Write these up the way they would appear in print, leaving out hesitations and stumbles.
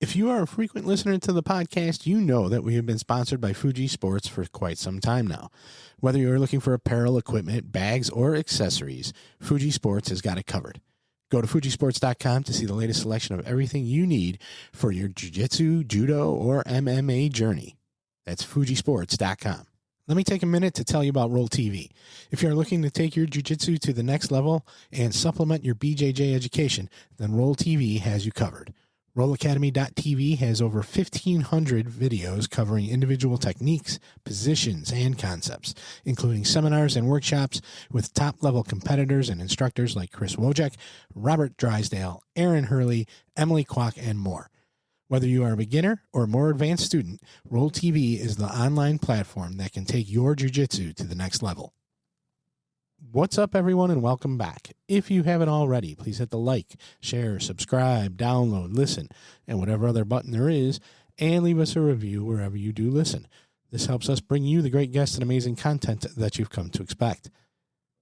If you are a frequent listener to the podcast, you know that we have been sponsored by Fuji Sports for quite some time now. Whether you're looking for apparel, equipment, bags, or accessories, Fuji Sports has got it covered. Go to fujisports.com to see the latest selection of everything you need for your Jiu-Jitsu, Judo, or MMA journey. That's fujisports.com. Let me take a minute to tell you about RŌL TV. If you're looking to take your Jiu-Jitsu to the next level and supplement your BJJ education, then RŌL TV has you covered. RŌLAcademy.tv has over 1,500 videos covering individual techniques, positions, and concepts, including seminars and workshops with top-level competitors and instructors like Chris Wojcik, Robert Drysdale, Aaron Hurley, Emily Kwok, and more. Whether you are a beginner or a more advanced student, RŌL TV is the online platform that can take your jiu-jitsu to the next level. What's up, everyone, and welcome back. If you haven't already, please hit the like, share, subscribe, download, listen, and whatever other button there is, and leave us a review wherever you do listen. This helps us bring you the great guests and amazing content that you've come to expect.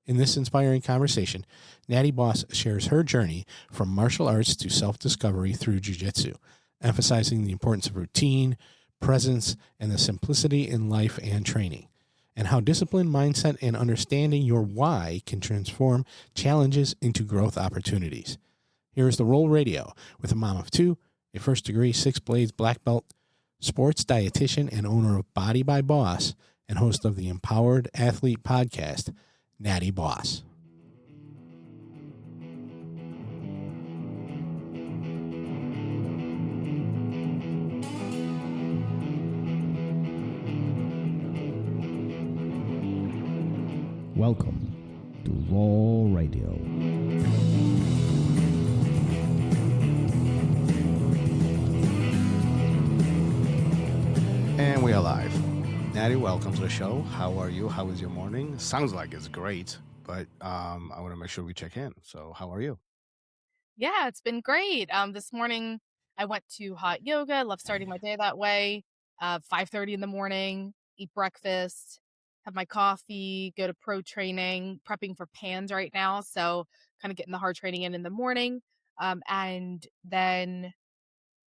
In this inspiring conversation, Nattie Boss shares her journey from martial arts to self-discovery through jiu-jitsu, emphasizing the importance of routine, presence, and the simplicity in life and training, and how discipline, mindset, and understanding your why can transform challenges into growth opportunities. Here is the RŌL Radio with a mom of two, a first-degree Six Blades black belt, sports dietitian and owner of Body by Boss, and host of the Empowered Athlete podcast, Nattie Boss. Welcome to RŌL Radio. And we are live. Nattie, welcome to the show. How are you? How is your morning? Sounds like it's great, but I want to make sure we check in. So how are you? Yeah, it's been great. This morning I went to hot yoga. I love starting my day that way. 5:30 in the morning, eat breakfast, have my coffee, go to pro training, prepping for PANS right now. So kind of getting the hard training in the morning. And then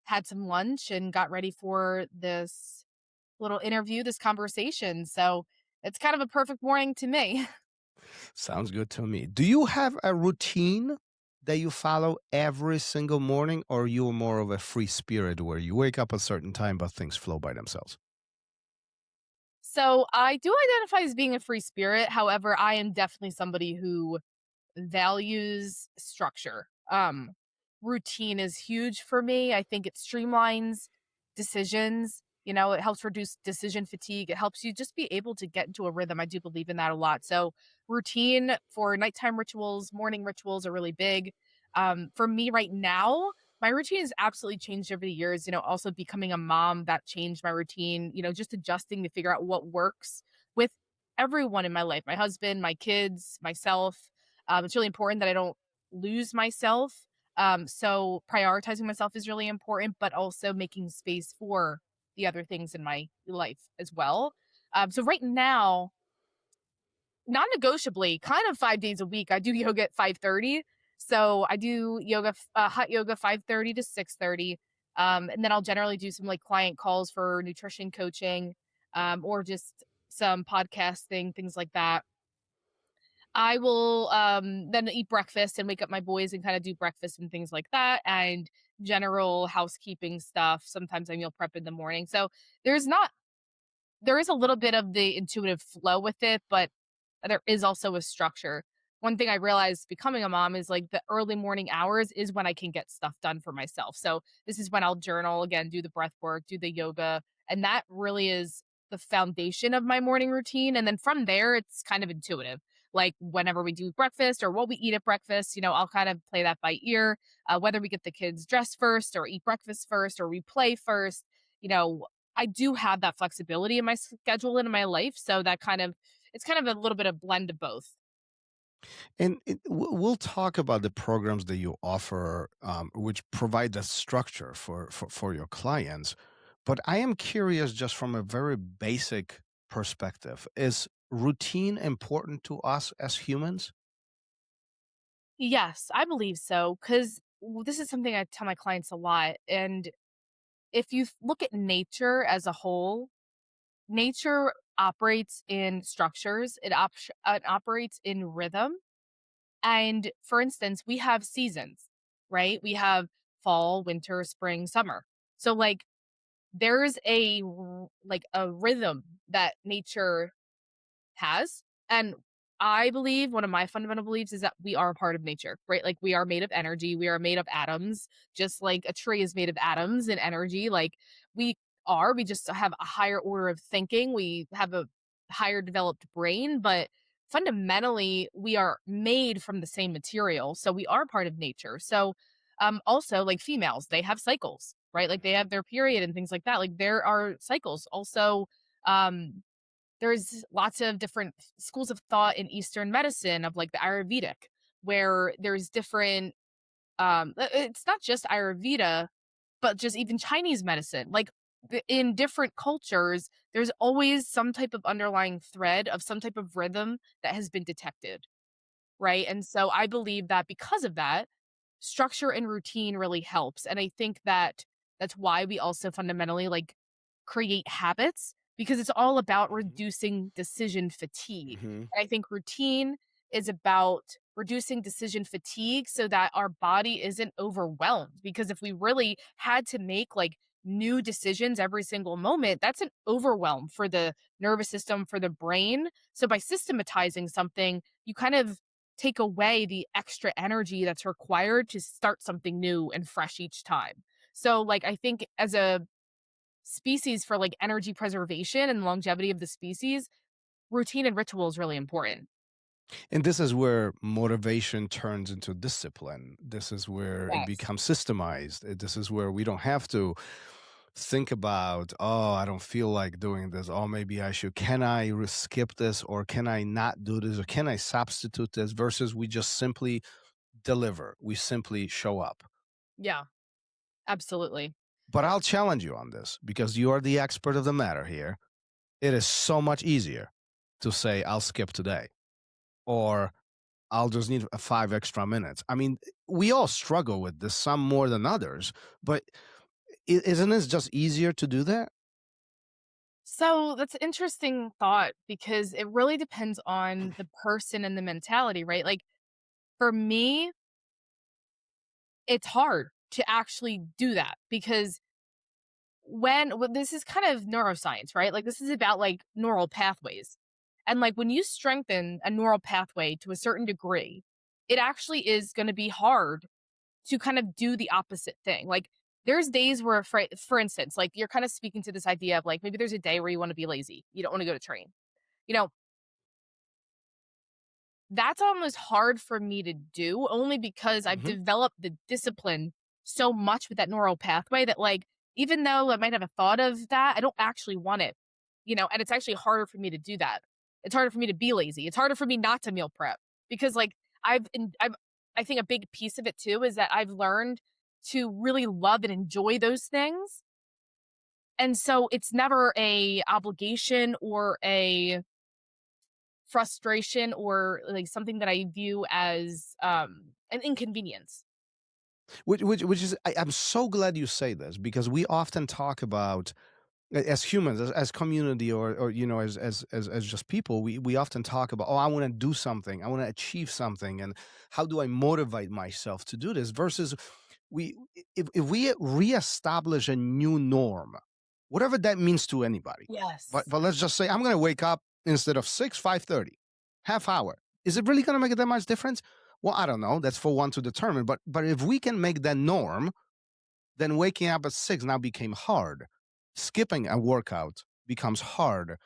had some lunch and got ready for this little interview, this conversation. So it's kind of a perfect morning to me. Sounds good to me. Do you have a routine that you follow every single morning, or you're more of a free spirit where you wake up a certain time but things flow by themselves? So I do identify as being a free spirit. However, I am definitely somebody who values structure. Routine is huge for me. I think it streamlines decisions. You know, it helps reduce decision fatigue. It helps you just be able to get into a rhythm. I do believe in that a lot. So routine for nighttime rituals, morning rituals are really big. For me right now, my routine has absolutely changed over the years. You know, also becoming a mom, that changed my routine, you know, just adjusting to figure out what works with everyone in my life, my husband, my kids, myself. It's really important that I don't lose myself. So prioritizing myself is really important, but also making space for the other things in my life as well. So right now, non-negotiably, kind of 5 days a week, I do yoga at 5:30. So I do yoga, hot yoga, 5:30 to 6:30. And then I'll generally do some like client calls for nutrition coaching, or just some podcasting, things like that. I will then eat breakfast and wake up my boys and kind of do breakfast and things like that, and general housekeeping stuff. Sometimes I meal prep in the morning. So there's not there is a little bit of the intuitive flow with it, but there is also a structure. One thing I realized becoming a mom is like the early morning hours is when I can get stuff done for myself. So this is when I'll journal again, do the breath work, do the yoga, and that really is the foundation of my morning routine. And then from there, it's kind of intuitive. Like whenever we do breakfast or what we eat at breakfast, you know, I'll kind of play that by ear. Whether we get the kids dressed first or eat breakfast first or we play first, you know, I do have that flexibility in my schedule and in my life. So that it's kind of a little bit of blend of both. And we'll talk about the programs that you offer, which provide the structure for your clients. But I am curious, just from a very basic perspective, is routine important to us as humans? Yes, I believe so. Because this is something I tell my clients a lot. And if you look at nature as a whole, nature operates in structures. It operates in rhythm. And for instance, we have seasons, right? We have fall, winter, spring, summer. So like there's like a rhythm that nature has. And I believe one of my fundamental beliefs is that we are a part of nature, right? Like we are made of energy, we are made of atoms, just like a tree is made of atoms and energy. Like we we just have a higher order of thinking. We have a higher developed brain, but fundamentally we are made from the same material. So we are part of nature. So also like females, they have cycles, right? Like they have their period and things like that. Like there are cycles. Also, um there's lots of different schools of thought in Eastern medicine of like the Ayurvedic, where there's different it's not just Ayurveda, but just even Chinese medicine. Like in different cultures, there's always some type of underlying thread of some type of rhythm that has been detected, right? And so I believe that because of that, structure and routine really helps. And I think that that's why we also fundamentally like create habits because it's all about reducing decision fatigue. Mm-hmm. And I think routine is about reducing decision fatigue so that our body isn't overwhelmed. Because if we really had to make like new decisions every single moment, that's an overwhelm for the nervous system, for the brain. So by systematizing something, you kind of take away the extra energy that's required to start something new and fresh each time. So like I think as a species for like energy preservation and longevity of the species, routine and ritual is really important. And this is where motivation turns into discipline. This is where it Yes. becomes systemized. This is where we don't have to think about, oh, I don't feel like doing this. Oh, maybe I should. Can I skip this, or can I not do this, or can I substitute this? Versus we just simply deliver. We simply show up. Yeah, absolutely. But I'll challenge you on this because you are the expert of the matter here. It is so much easier to say, I'll skip today, or I'll just need 5 extra minutes. I mean, we all struggle with this, some more than others, but isn't it just easier to do that? So that's an interesting thought because it really depends on the person and the mentality, right? Like for me, it's hard to actually do that because when this is kind of neuroscience, right? Like this is about like neural pathways. And like when you strengthen a neural pathway to a certain degree, it actually is going to be hard to kind of do the opposite thing. Like there's days where for instance, like you're kind of speaking to this idea of like maybe there's a day where you want to be lazy. You don't want to go to train. You know, that's almost hard for me to do only because I've Mhm. developed the discipline so much with that neural pathway that like even though I might have a thought of that, I don't actually want it. And it's actually harder for me to do that. It's harder for me to be lazy. It's harder for me not to meal prep because like I think a big piece of it too is that I've learned to really love and enjoy those things. And so it's never a obligation or a frustration or like something that I view as an inconvenience. Which is, I'm so glad you say this because we often talk about as humans, as community, or as just people, we often talk about, oh, I want to do something, I want to achieve something, and how do I motivate myself to do this? Versus we, if we reestablish a new norm, whatever that means to anybody, but Yes. let's just say I'm going to wake up instead of 5:30, half hour. Is it really going to make that much difference? Well, I don't know. That's for one to determine. But if we can make that norm, then waking up at 6 now became hard. Skipping a workout becomes hard.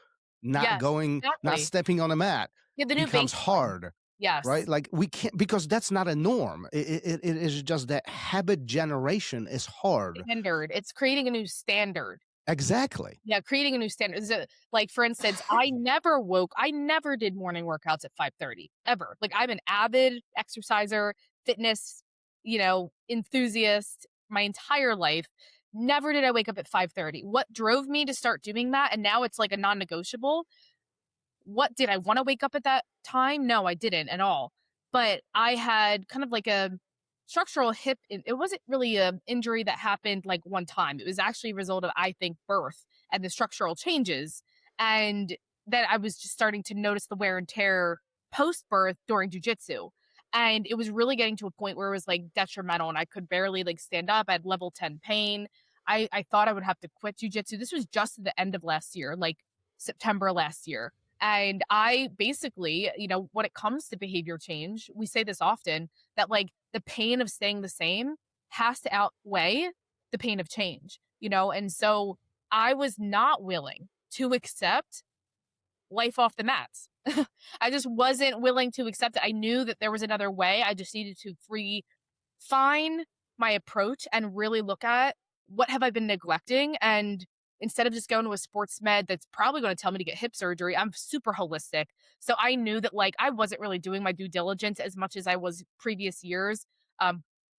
Not Yes, going, not exactly. stepping on a mat Yeah, the new becomes baseline. hard, right? Yes. Like we can't, because that's not a norm. It is just that habit generation is hard. Standard. It's creating a new standard. Exactly. Yeah, creating a new standard. So, like for instance, I never did morning workouts at 5:30 ever. Like I'm an avid exerciser, fitness, enthusiast my entire life. Never did I wake up at 5:30. What drove me to start doing that and now it's like a non-negotiable. What did I want to wake up at that time? No, I didn't at all. But I had kind of like structural hip, it wasn't really an injury that happened like one time. It was actually a result of, I think, birth and the structural changes. And then I was just starting to notice the wear and tear post-birth during jiu-jitsu. And it was really getting to a point where it was like detrimental and I could barely like stand up. I had level 10 pain. I thought I would have to quit jiu-jitsu. This was just at the end of last year, like September last year. And I basically, when it comes to behavior change, we say this often, that like the pain of staying the same has to outweigh the pain of change, and so I was not willing to accept life off the mats. I just wasn't willing to accept it. I knew that there was another way. I just needed to refine my approach and really look at what have I been neglecting. And instead of just going to a sports med that's probably going to tell me to get hip surgery, I'm super holistic. So I knew that like I wasn't really doing my due diligence as much as I was previous years,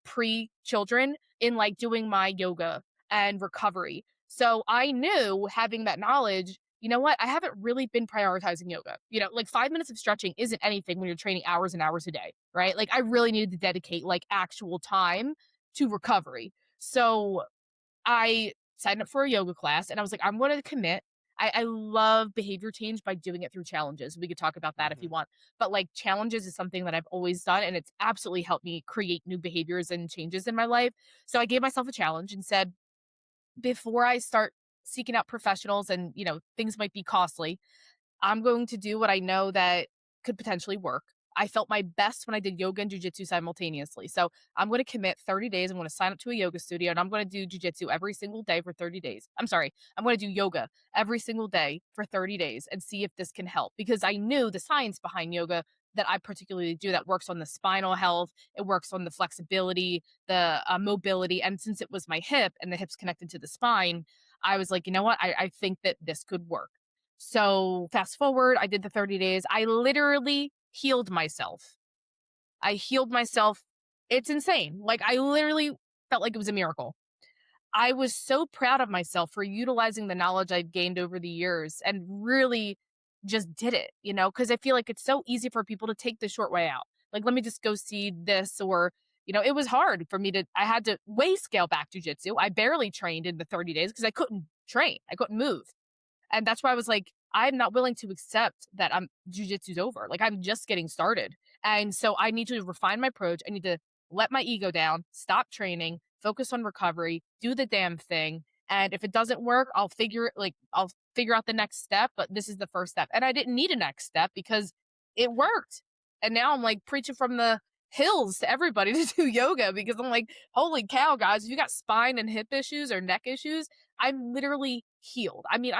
pre-children, in like doing my yoga and recovery. So I knew, having that knowledge, you know what? I haven't really been prioritizing yoga. Like 5 minutes of stretching isn't anything when you're training hours and hours a day, right? Like I really needed to dedicate like actual time to recovery. So I signed up for a yoga class and I was like, I'm going to commit. I love behavior change by doing it through challenges. We could talk about that if you want, but like challenges is something that I've always done and it's absolutely helped me create new behaviors and changes in my life. So I gave myself a challenge and said, before I start seeking out professionals and, things might be costly, I'm going to do what I know that could potentially work. I felt my best when I did yoga and jiu-jitsu simultaneously. So I'm going to commit 30 days. I'm going to sign up to a yoga studio and I'm going to do jiu-jitsu every single day for 30 days. I'm going to do yoga every single day for 30 days and see if this can help, because I knew the science behind yoga that I particularly do that works on the spinal health. It works on the flexibility, the mobility. And since it was my hip and the hip's connected to the spine, I was like, you know what? I think that this could work. So fast forward, I did the 30 days. I literally healed myself. It's insane. Like I literally felt like it was a miracle. I was so proud of myself for utilizing the knowledge I've gained over the years and really just did it, because I feel like it's so easy for people to take the short way out. Like, let me just go see this, or, it was hard for me I had to way scale back jiu-jitsu. I barely trained in the 30 days because I couldn't train. I couldn't move. And that's why I was like, I'm not willing to accept that jiu-jitsu's over. Like I'm just getting started. And so I need to refine my approach. I need to let my ego down, stop training, focus on recovery, do the damn thing. And if it doesn't work, I'll figure out the next step, but this is the first step. And I didn't need a next step because it worked. And now I'm like preaching from the hills to everybody to do yoga, because I'm like, holy cow, guys, if you got spine and hip issues or neck issues, I'm literally healed. I mean,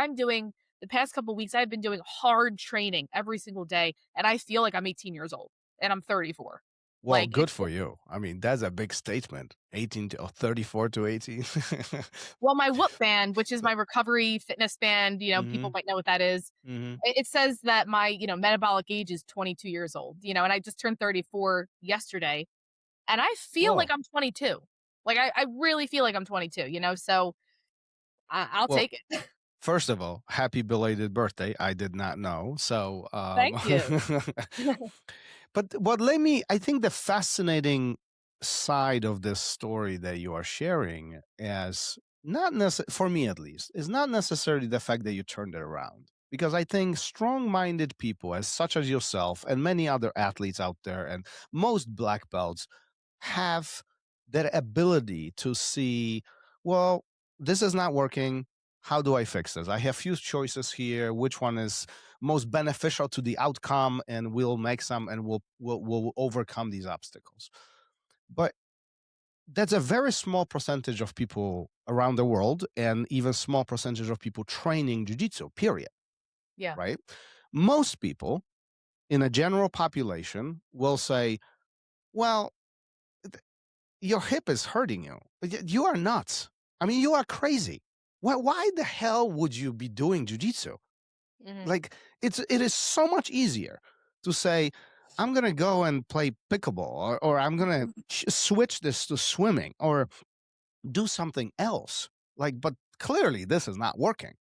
the past couple of weeks, I've been doing hard training every single day, and I feel like I'm 18 years old, and I'm 34. Well, Like, good for you. I mean, that's a big statement. 34 to 18. Well, my Whoop band, which is my recovery fitness band, people might know what that is. It says that my, metabolic age is 22 years old, and I just turned 34 yesterday, and I feel like I'm 22. Like, I really feel like I'm 22, so I'll take it. First of all, happy belated birthday. I did not know. So, Thank you. But I think the fascinating side of this story that you are sharing is for me at least, is not necessarily the fact that you turned it around. Because I think strong-minded people, such as yourself and many other athletes out there, and most black belts, have that ability to see, well, this is not working. How do I fix this? I have few choices here. Which one is most beneficial to the outcome? And we'll make some, and we'll overcome these obstacles. But that's a very small percentage of people around the world, and even small percentage of people training jiu-jitsu, period. Yeah. Right? Most people in a general population will say, well, your hip is hurting you. You are nuts. I mean, you are crazy. Why the hell would you be doing jiu-jitsu? Like, it is so much easier to say, I'm going to go and play pickleball, or I'm going to switch this to swimming, or do something else. Like, but clearly this is not working.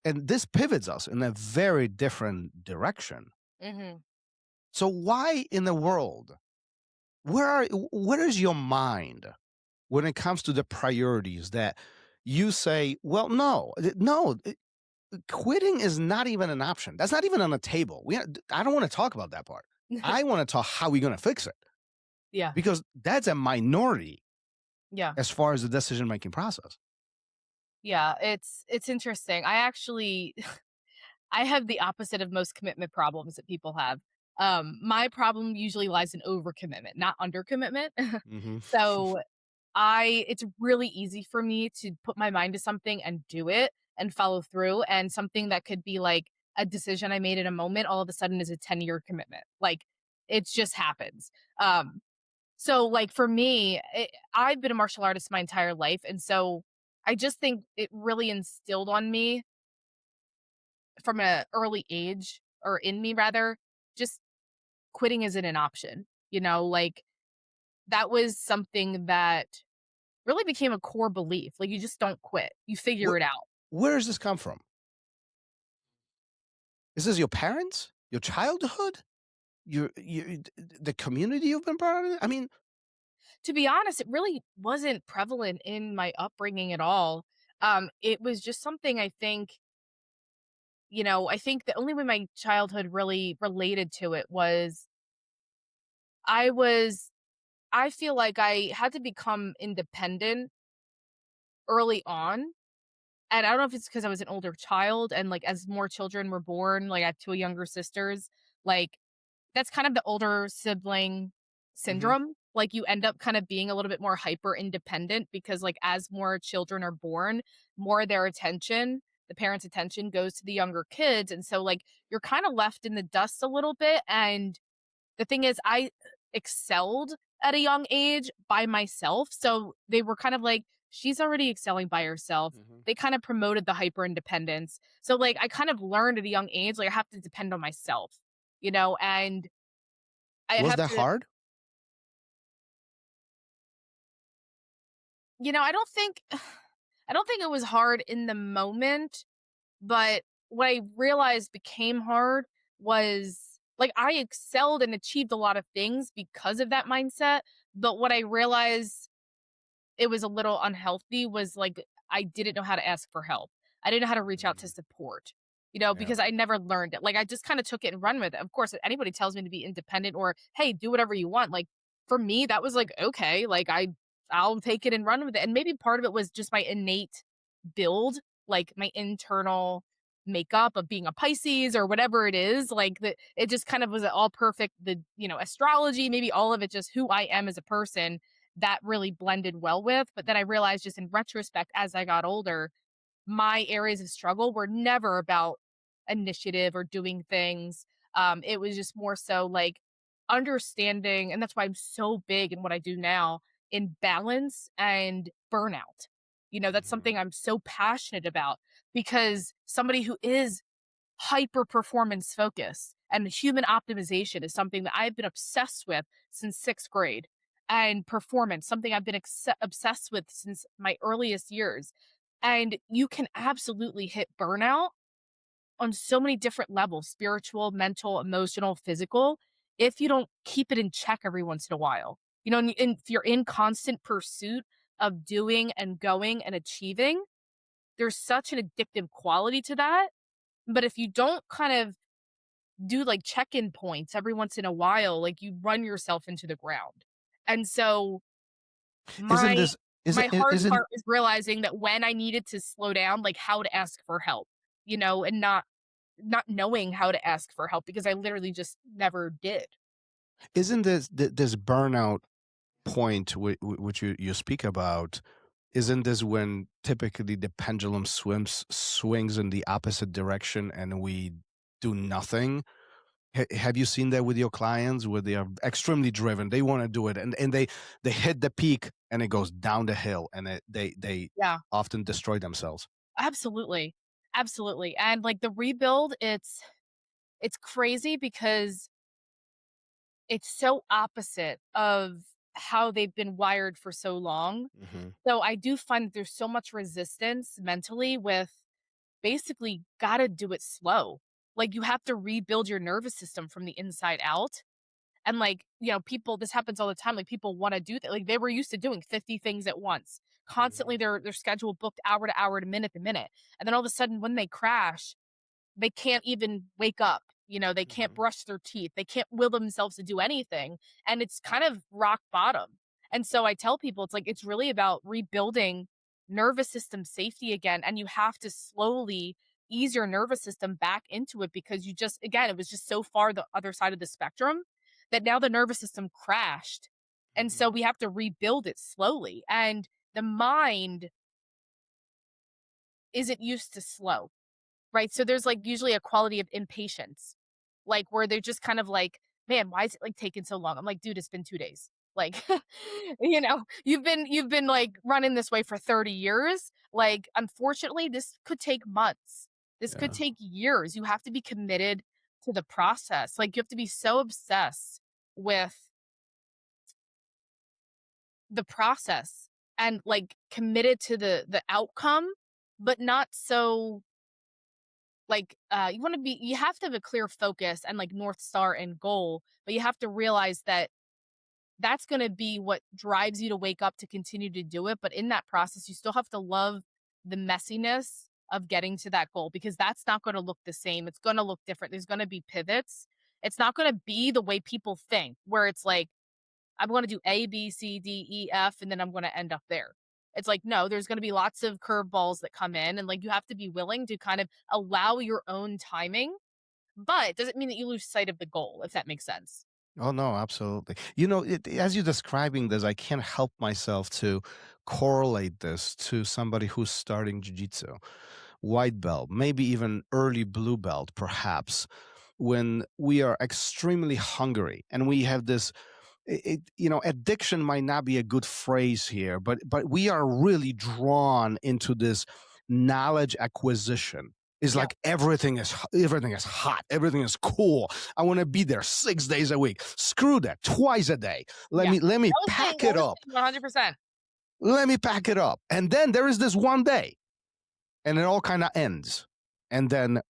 And this pivots us in a very different direction. So why in the world where is your mind when it comes to the priorities that you say, well, no, quitting is not even an option. That's not even on the table. I don't want to talk about that part. I want to talk how we're going to fix it, Yeah. because that's a minority Yeah. as far as the decision-making process. Yeah. It's interesting. I actually I have the opposite of most commitment problems that people have. My problem usually lies in overcommitment, not undercommitment. Mm-hmm. So it's really easy for me to put my mind to something and do it and follow through. And something that could be like a decision I made in a moment, all of a sudden is a 10-year commitment. Like it just happens. So like for me, I've been a martial artist my entire life. And so I just think it really instilled on me from an early age, or in me rather, just quitting isn't an option. Like that was something that really became a core belief. Like you just don't quit. You figure it out. Where does this come from? Is this your parents? Your childhood? The community you've been part of? I mean, To be honest, it really wasn't prevalent in my upbringing at all. It was just something I think the only way my childhood really related to it was I was I feel like I had to become independent early on. And I don't know if it's because I was an older child and like as more children were born, like I have two younger sisters, like that's kind of the older sibling mhm. syndrome. Like you end up kind of being a little bit more hyper independent because like as more children are born, more of their attention, the parents' attention goes to the younger kids. And so like you're kind of left in the dust a little bit. And the thing is, I excelled at a young age by myself. So they were kind of like, she's already excelling by herself. Mhm. They kind of promoted the hyper independence. So like I kind of learned at a young age, like I have to depend on myself, and I Was have that to, hard? I don't think I don't think it was hard in the moment, but what I realized became hard was like I excelled and achieved a lot of things because of that mindset. But what I realized it was a little unhealthy was like I didn't know how to ask for help. I didn't know how to reach out to Mm, support, yeah. because I never learned it. Like I just kind of took it and run with it. Of course, if anybody tells me to be independent or hey, do whatever you want, like for me, that was like, okay, like I'll take it and run with it. And maybe part of it was just my innate build, like my internal makeup of being a Pisces or whatever it is. Like that it just kind of was all perfect. Astrology, maybe all of it just who I am as a person that really blended well with. But then I realized just in retrospect, as I got older, my areas of struggle were never about initiative or doing things. It was just more so like understanding, and that's why I'm so big in what I do now in balance and burnout. That's Mhm. something I'm so passionate about because somebody who is hyper performance focus and human optimization is something that I've been obsessed with since sixth grade. And performance, something I've been obsessed with since my earliest years. And you can absolutely hit burnout on so many different levels: spiritual, mental, emotional, physical, if you don't keep it in check every once in a while. And if you're in constant pursuit of doing and going and achieving, there's such an addictive quality to that. But if you don't kind of do like check-in points every once in a while, like you run yourself into the ground. And so Isn't my this is my it hard isn't part is realizing that when I needed to slow down, like how to ask for help, and not knowing how to ask for help because I literally just never did. isn't this burnout point which you speak about, isn't this when typically the pendulum swings in the opposite direction and we do nothing? Have you seen that with your clients where they are extremely driven, they want to do it, and they hit the peak and it goes down the hill, and they Yeah, often destroy themselves? absolutely. Absolutely. And like the rebuild, it's crazy because it's so opposite of how they've been wired for so long. Hmm. So I do find that there's so much resistance mentally with basically got to do it slow. Like you have to rebuild your nervous system from the inside out. And like, people, this happens all the time. Like people want to do that. Like they were used to doing 50 things at once. Constantly their schedule booked hour to hour to minute to minute. And then all of a sudden when they crash, they can't even wake up. They can't brush their teeth. They can't will themselves to do anything. And it's kind of rock bottom. And so I tell people, it's like, it's really about rebuilding nervous system safety again. And you have to slowly ease your nervous system back into it because again, it was just so far the other side of the spectrum that now the nervous system crashed. And so we have to rebuild it slowly. And the mind isn't used to slow, right? So there's like usually a quality of impatience, like where they're just kind of like, man, why is it like taking so long? I'm like, dude, it's been 2 days. Like, you've been like running this way for 30 years. Like, unfortunately, this could take months. This could take years. You have to be committed to the process. Like, you have to be so obsessed with the process and like committed to the outcome, but not so like you have to have a clear focus and like North Star and goal, but you have to realize that that's going to be what drives you to wake up to continue to do it. But in that process, you still have to love the messiness of getting to that goal because that's not going to look the same. It's going to look different. There's going to be pivots. It's not going to be the way people think, where it's like, I'm going to do A, B, C, D, E, F, and then I'm going to end up there. It's like, no, there's going to be lots of curveballs that come in, and like you have to be willing to kind of allow your own timing, but it doesn't mean that you lose sight of the goal, if that makes sense. Oh, no, absolutely. As you're describing this, I can't help myself to correlate this to somebody who's starting jiu-jitsu, white belt, maybe even early blue belt, perhaps, when we are extremely hungry and we have this, addiction might not be a good phrase here, but we are really drawn into this knowledge acquisition. It's like everything is hot. Everything is cool. I want to be there 6 days a week. Screw that. Twice a day. Let me pack it up. 100%. Let me pack it up. And then there is this one day and it all kind of ends. And then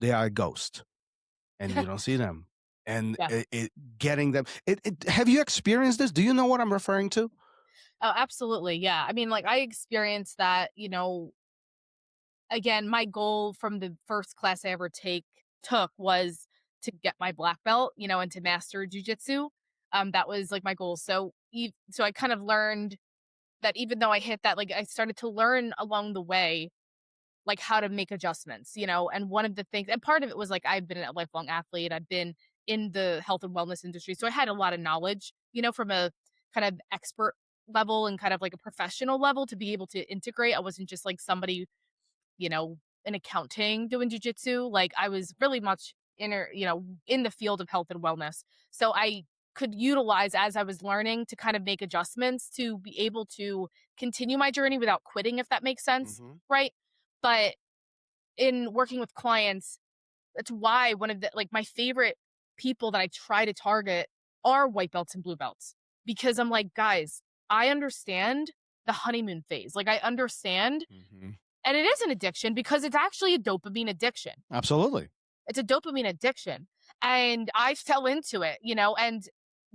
they are a ghost and you don't see them. And getting them. Have you experienced this? Do you know what I'm referring to? Oh, absolutely. Yeah. I mean, like I experienced that, again, my goal from the first class I ever took was to get my black belt, and to master jiu-jitsu. That was like my goal. So I kind of learned that even though I hit that, like I started to learn along the way, like how to make adjustments, and one of the things, and part of it was like, I've been a lifelong athlete. I've been in the health and wellness industry. So I had a lot of knowledge, from a kind of expert level and kind of like a professional level to be able to integrate. I wasn't just like somebody, in accounting doing jujitsu. Like I was really much in the field of health and wellness. So I could utilize as I was learning to kind of make adjustments to be able to continue my journey without quitting, if that makes sense. Right. But in working with clients, that's why one of the, like my favorite people that I try to target are white belts and blue belts, because I'm like, guys, I understand the honeymoon phase. Like I understand. And it is an addiction because it's actually a dopamine addiction. Absolutely. It's a dopamine addiction. And I fell into it, and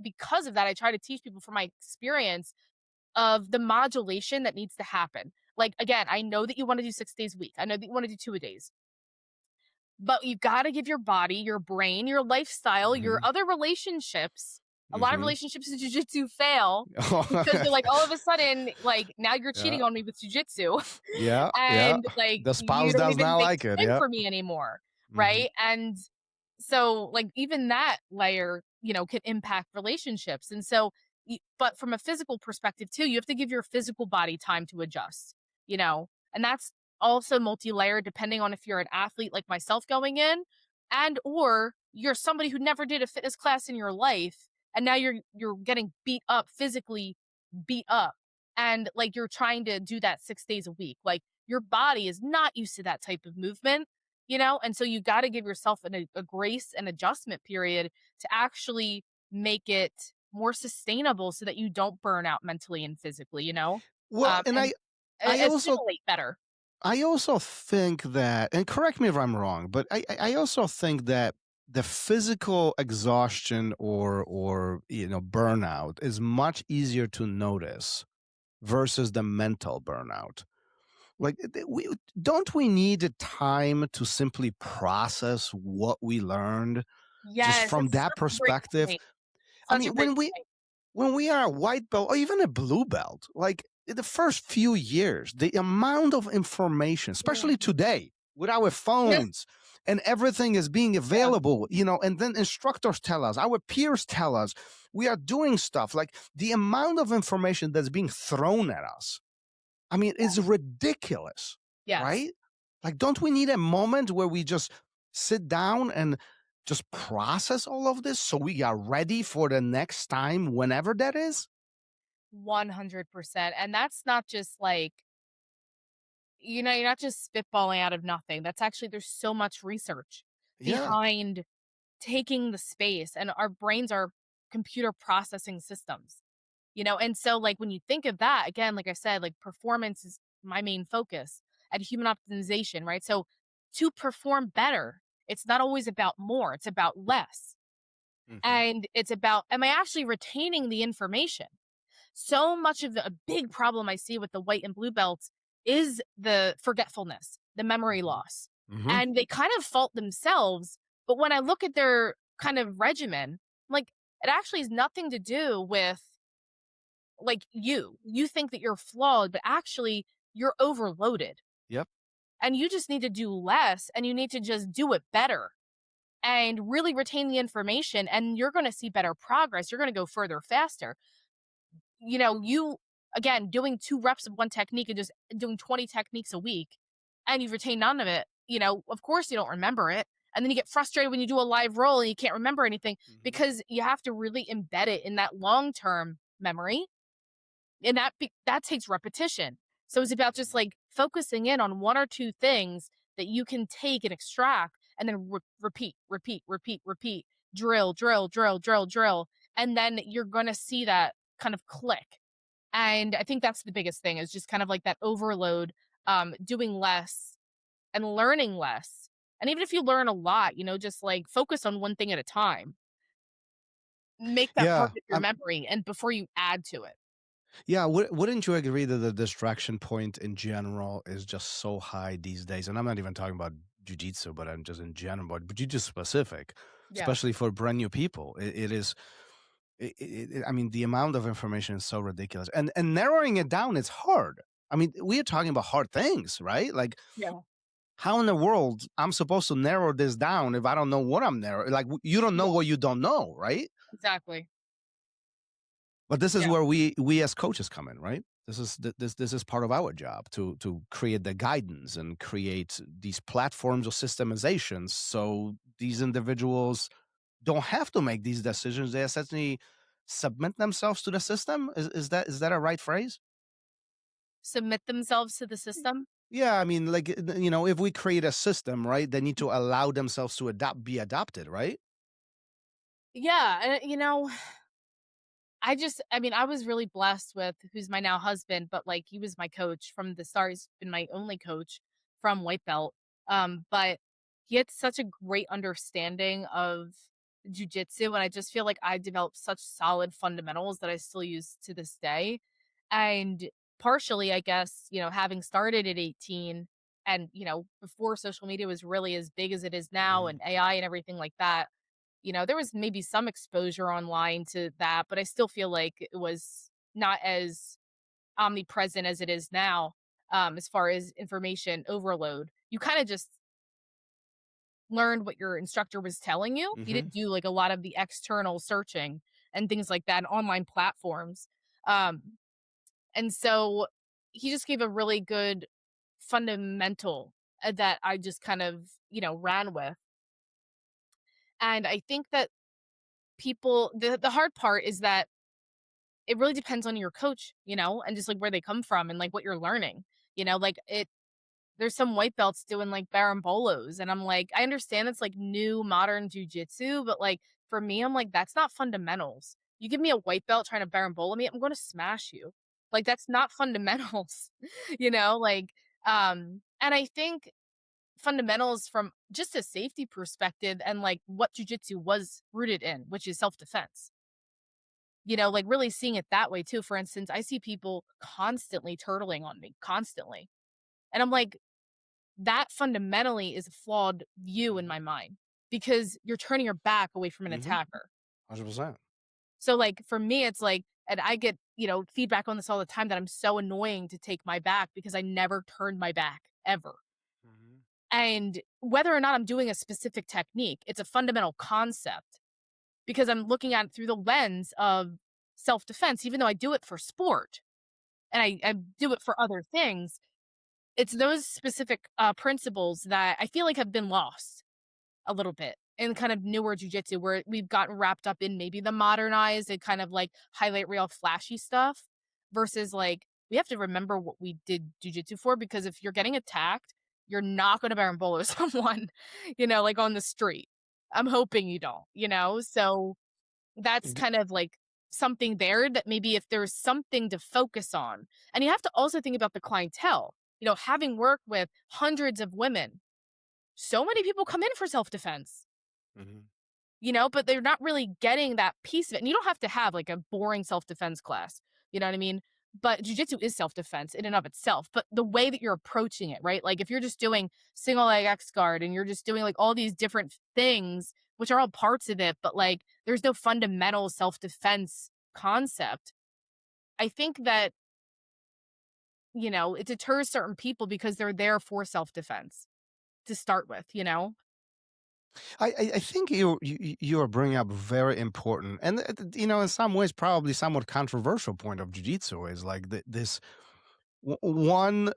because of that, I try to teach people from my experience of the modulation that needs to happen. Like, again, I know that you want to do 6 days a week. I know that you want to do 2 a days. But you got to give your body, your brain, your lifestyle, your other relationships. A lot of relationships in jiu-jitsu fail because they're like, all of a sudden, like, now you're cheating on me with jiu-jitsu. And like, the spouse does not like it. For me anymore. Right. And so like, even that layer, can impact relationships. And so, but from a physical perspective too, you have to give your physical body time to adjust, and that's also multi-layered depending on if you're an athlete like myself going in and, or you're somebody who never did a fitness class in your life. And now you're getting beat up, physically beat up. And like, you're trying to do that 6 days a week. Like your body is not used to that type of movement, and so you got to give yourself a grace and adjustment period to actually make it more sustainable so that you don't burn out mentally and physically, Well, and I also better. I also think that, and correct me if I'm wrong, but I also think that the physical exhaustion or burnout is much easier to notice versus the mental burnout. Like, don't we need a time to simply process what we learned just Yes, from that's that such a great perspective? point. I Such a mean, great when we point. when we are a white belt or even a blue belt, like in the first few years, the amount of information, especially Mhm. today with our Yeah, phones and everything is being yeah. available, and then instructors tell us, our peers tell us, we are doing stuff. Like the amount of information that's being thrown at us, I mean, it's ridiculous, Yes. right? Like, don't we need a moment where we just sit down and just process all of this so we are ready for the next time, whenever that is? 100%. And that's not just like, you're not just spitballing out of nothing. That's actually, there's so much research Yeah. behind taking the space, and our brains are computer processing systems, and so like when you think of that again, like I said, like performance is my main focus and human optimization, right? So to perform better, it's not always about more, it's about less. Hmm. And it's about, am I actually retaining the information? So much of a big problem I see with the white and blue belts is the forgetfulness, the memory loss. Hmm. And they kind of fault themselves. But when I look at their kind of regimen, like it actually has nothing to do with like you think that you're flawed, but actually you're overloaded Yep. and you just need to do less and you need to just do it better and really retain the information, and you're going to see better progress. You're going to go further faster. You again doing 2 reps of one technique and just doing 20 techniques a week and you retain none of it, of course you don't remember it. And then you get frustrated when you do a live roll and you can't remember anything Hmm. because you have to really embed it in that long-term memory, and that takes repetition. So it's about just like focusing in on 1 or 2 things that you can take and extract, and then repeat, repeat, repeat, repeat, drill, drill, drill, drill, drill, and then you're going to see that kind of click. And I think that's the biggest thing, is just kind of like that overload, doing less and learning less. And even if you learn a lot, just like focus on one thing at a time. Make that part Yeah. of your memory and before you add to it. Yeah, wouldn't you agree that the distraction point in general is just so high these days? And I'm not even talking about jujitsu, but I'm just in general, but jujitsu specific, Yeah. especially for brand new people. It is. I mean, the amount of information is so ridiculous, and narrowing it down is hard. I mean, we are talking about hard things, right? Like, Yeah. how in the world I'm supposed to narrow this down if I don't know what I'm narrowing? Like, you don't know Yeah. what you don't know, right? Exactly. But this is Yeah. where we as coaches come in, right? This is part of our job to create the guidance and create these platforms or systemizations so these individuals don't have to make these decisions. They essentially submit themselves to the system. Is that a right phrase? Submit themselves to the system. Yeah, I mean, like, if we create a system, right, they need to allow themselves to be adopted, right? Yeah, and I mean, I was really blessed with who's my now husband, but like he was my coach from the start. He's been my only coach from white belt. But he had such a great understanding of jujitsu, and I just feel like I developed such solid fundamentals that I still use to this day. And partially, I guess, having started at 18 and, before social media was really as big as it is now Mhm. and AI and everything like that, there was maybe some exposure online to that, but I still feel like it was not as omnipresent as it is now, as far as information overload. You kind of just learned what your instructor was telling you. You Mhm. didn't do like a lot of the external searching and things like that, and online platforms. Um, and so he just gave a really good fundamental that I just kind of, ran with. And I think that the hard part is that it really depends on your coach, and just like where they come from and like what you're learning. Like there's some white belts doing like barambolos, and I'm like, I understand it's like new modern jujitsu, but like for me, I'm like, that's not fundamentals. You give me a white belt trying to barambola me, I'm going to smash you. Like that's not fundamentals, like and I think fundamentals from just a safety perspective and like what jujitsu was rooted in, which is self-defense. Like really seeing it that way too. For instance, I see people constantly turtling on me, constantly. And I'm like, that fundamentally is a flawed view in my mind because you're turning your back away from an attacker. 100%. So like for me, it's like, and I get, feedback on this all the time that I'm so annoying to take my back because I never turned my back ever. And whether or not I'm doing a specific technique, it's a fundamental concept because I'm looking at it through the lens of self-defense, even though I do it for sport and I do it for other things. It's those specific principles that I feel like have been lost a little bit in kind of newer jujitsu where we've gotten wrapped up in maybe the modernized and kind of like highlight real flashy stuff versus like we have to remember what we did jujitsu for, because if you're getting attacked, you're not going to berimbolo someone, like on the street. I'm hoping you don't, so that's kind of like something there that maybe if there's something to focus on. And you have to also think about the clientele, having worked with hundreds of women, so many people come in for self-defense, but they're not really getting that piece of it. And you don't have to have like a boring self-defense class, you know what I mean? But jiu-jitsu is self-defense in and of itself, but the way that you're approaching it, right? Like if you're just doing single leg X guard and you're just doing like all these different things, which are all parts of it, but like there's no fundamental self-defense concept. I think that, it deters certain people because they're there for self-defense to start with, I think you are bringing up a very important and in some ways probably somewhat controversial point of jiu-jitsu is like this one.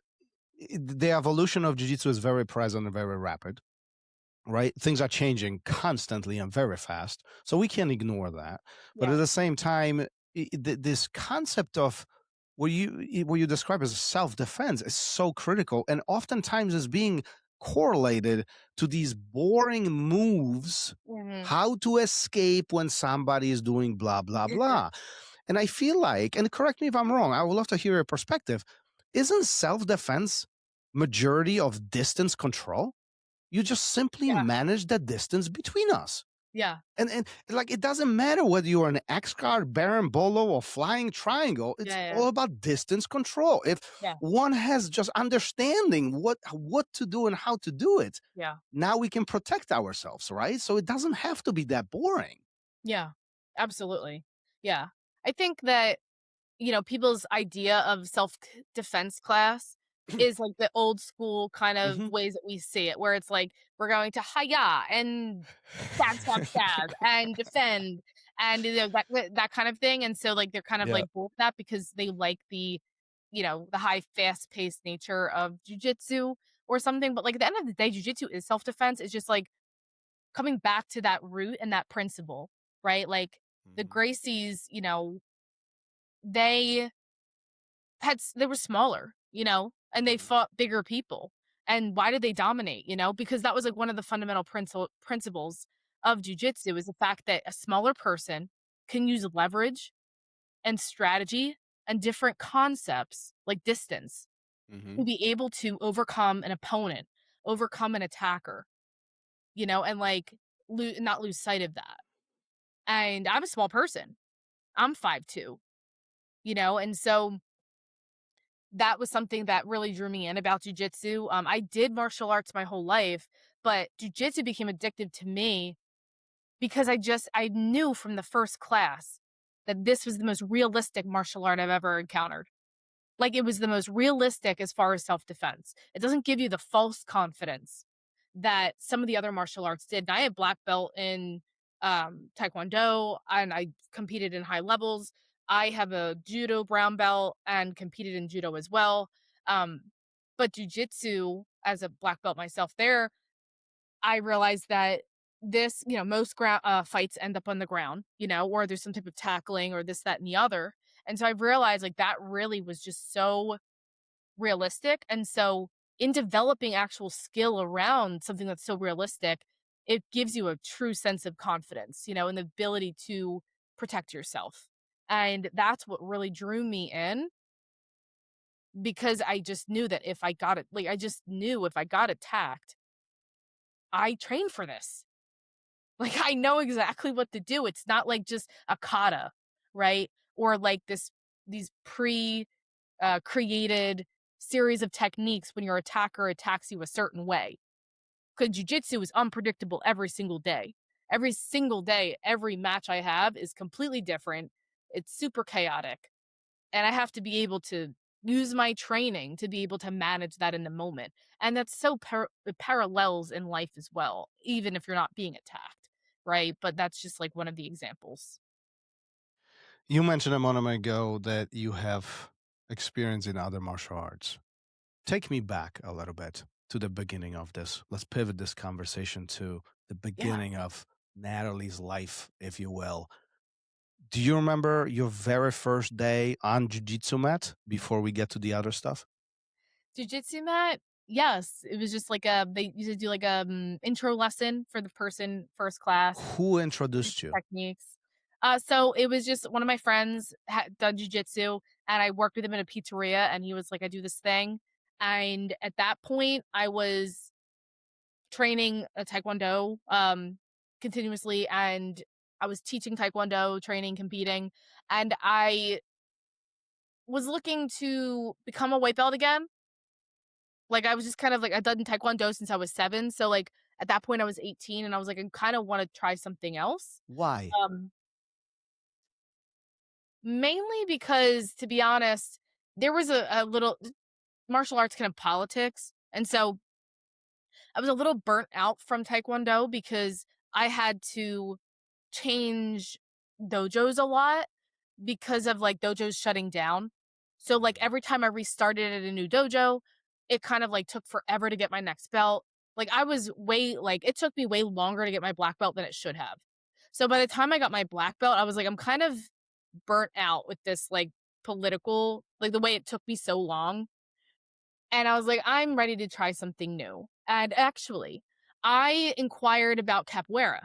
The evolution of jiu-jitsu is very present and very rapid, right? Things are changing constantly and very fast, so we can't ignore that. But at the same time, this concept of what you describe as self-defense is so critical and oftentimes is being correlated to these boring moves, how to escape when somebody is doing blah, blah, blah. And I feel like, and correct me if I'm wrong, I would love to hear your perspective, isn't self-defense majority of distance control? You just simply manage the distance between us. Yeah. And like, it doesn't matter whether you're an X-guard, berimbolo, or flying triangle. It's all about distance control. If one has just understanding what to do and how to do it, now we can protect ourselves, right? So it doesn't have to be that boring. Yeah, absolutely. Yeah. I think that, people's idea of self-defense class is like the old school kind of ways that we see it, where it's like we're going to hi-ya and stab and defend and that kind of thing. And so like they're kind of like both that because they like the the high fast-paced nature of jiu-jitsu or something. But like at the end of the day, jiu-jitsu is self-defense. It's just like coming back to that root and that principle, right? Like the Gracies, they were smaller, and they fought bigger people. And why did they dominate? Because that was like one of the fundamental principles of jiu-jitsu is the fact that a smaller person can use leverage and strategy and different concepts like distance to be able to overcome an opponent, overcome an attacker, and like not lose sight of that. And I'm a small person. I'm 5'2", and so that was something that really drew me in about jiu-jitsu. I did martial arts my whole life, but jiu-jitsu became addictive to me because I knew from the first class that this was the most realistic martial art I've ever encountered. Like it was the most realistic as far as self-defense. It doesn't give you the false confidence that some of the other martial arts did. And I have black belt in Taekwondo and I competed in high levels. I have a judo brown belt and competed in judo as well. But jiu-jitsu, as a black belt myself there, I realized that this, most fights end up on the ground, or there's some type of tackling or this, that, and the other. And so I realized like that really was just so realistic. And so in developing actual skill around something that's so realistic, it gives you a true sense of confidence, and the ability to protect yourself. And that's what really drew me in because I just knew that if I got it, like I just knew if I got attacked, I train for this. Like, I know exactly what to do. It's not like just a kata, right? Or like these created series of techniques when your attacker attacks you a certain way. Because jiu-jitsu is unpredictable every single day. Every single day, every match I have is completely different. It's super chaotic. And I have to be able to use my training to be able to manage that in the moment. And that's so it parallels in life as well, even if you're not being attacked, right? But that's just like one of the examples. You mentioned a moment ago that you have experience in other martial arts. Take me back a little bit to the beginning of this. Let's pivot this conversation to the beginning of Natalie's life, if you will. Do you remember your very first day on jiu-jitsu mat before we get to the other stuff? Jiu-jitsu mat? Yes. It was just like they used to do like a intro lesson for the person first class. Who introduced you? Techniques. So it was just one of my friends had done jiu-jitsu, and I worked with him in a pizzeria, and he was like, I do this thing. And at that point, I was training a taekwondo continuously, and I was teaching taekwondo, training, competing, and I was looking to become a white belt again. Like, I was just kind of like, I'd done taekwondo since I was 7, so like at that point I was 18, and I was like, I kind of want to try something else. Why? Mainly because, to be honest, there was a little martial arts kind of politics. And so I was a little burnt out from taekwondo because I had to change dojos a lot because of like dojos shutting down. So like every time I restarted at a new dojo, it kind of like took forever to get my next belt. Like it took me way longer to get my black belt than it should have. So by the time I got my black belt, I was like, I'm kind of burnt out with this like political, like the way it took me so long. And I was like, I'm ready to try something new. And actually, I inquired about capoeira.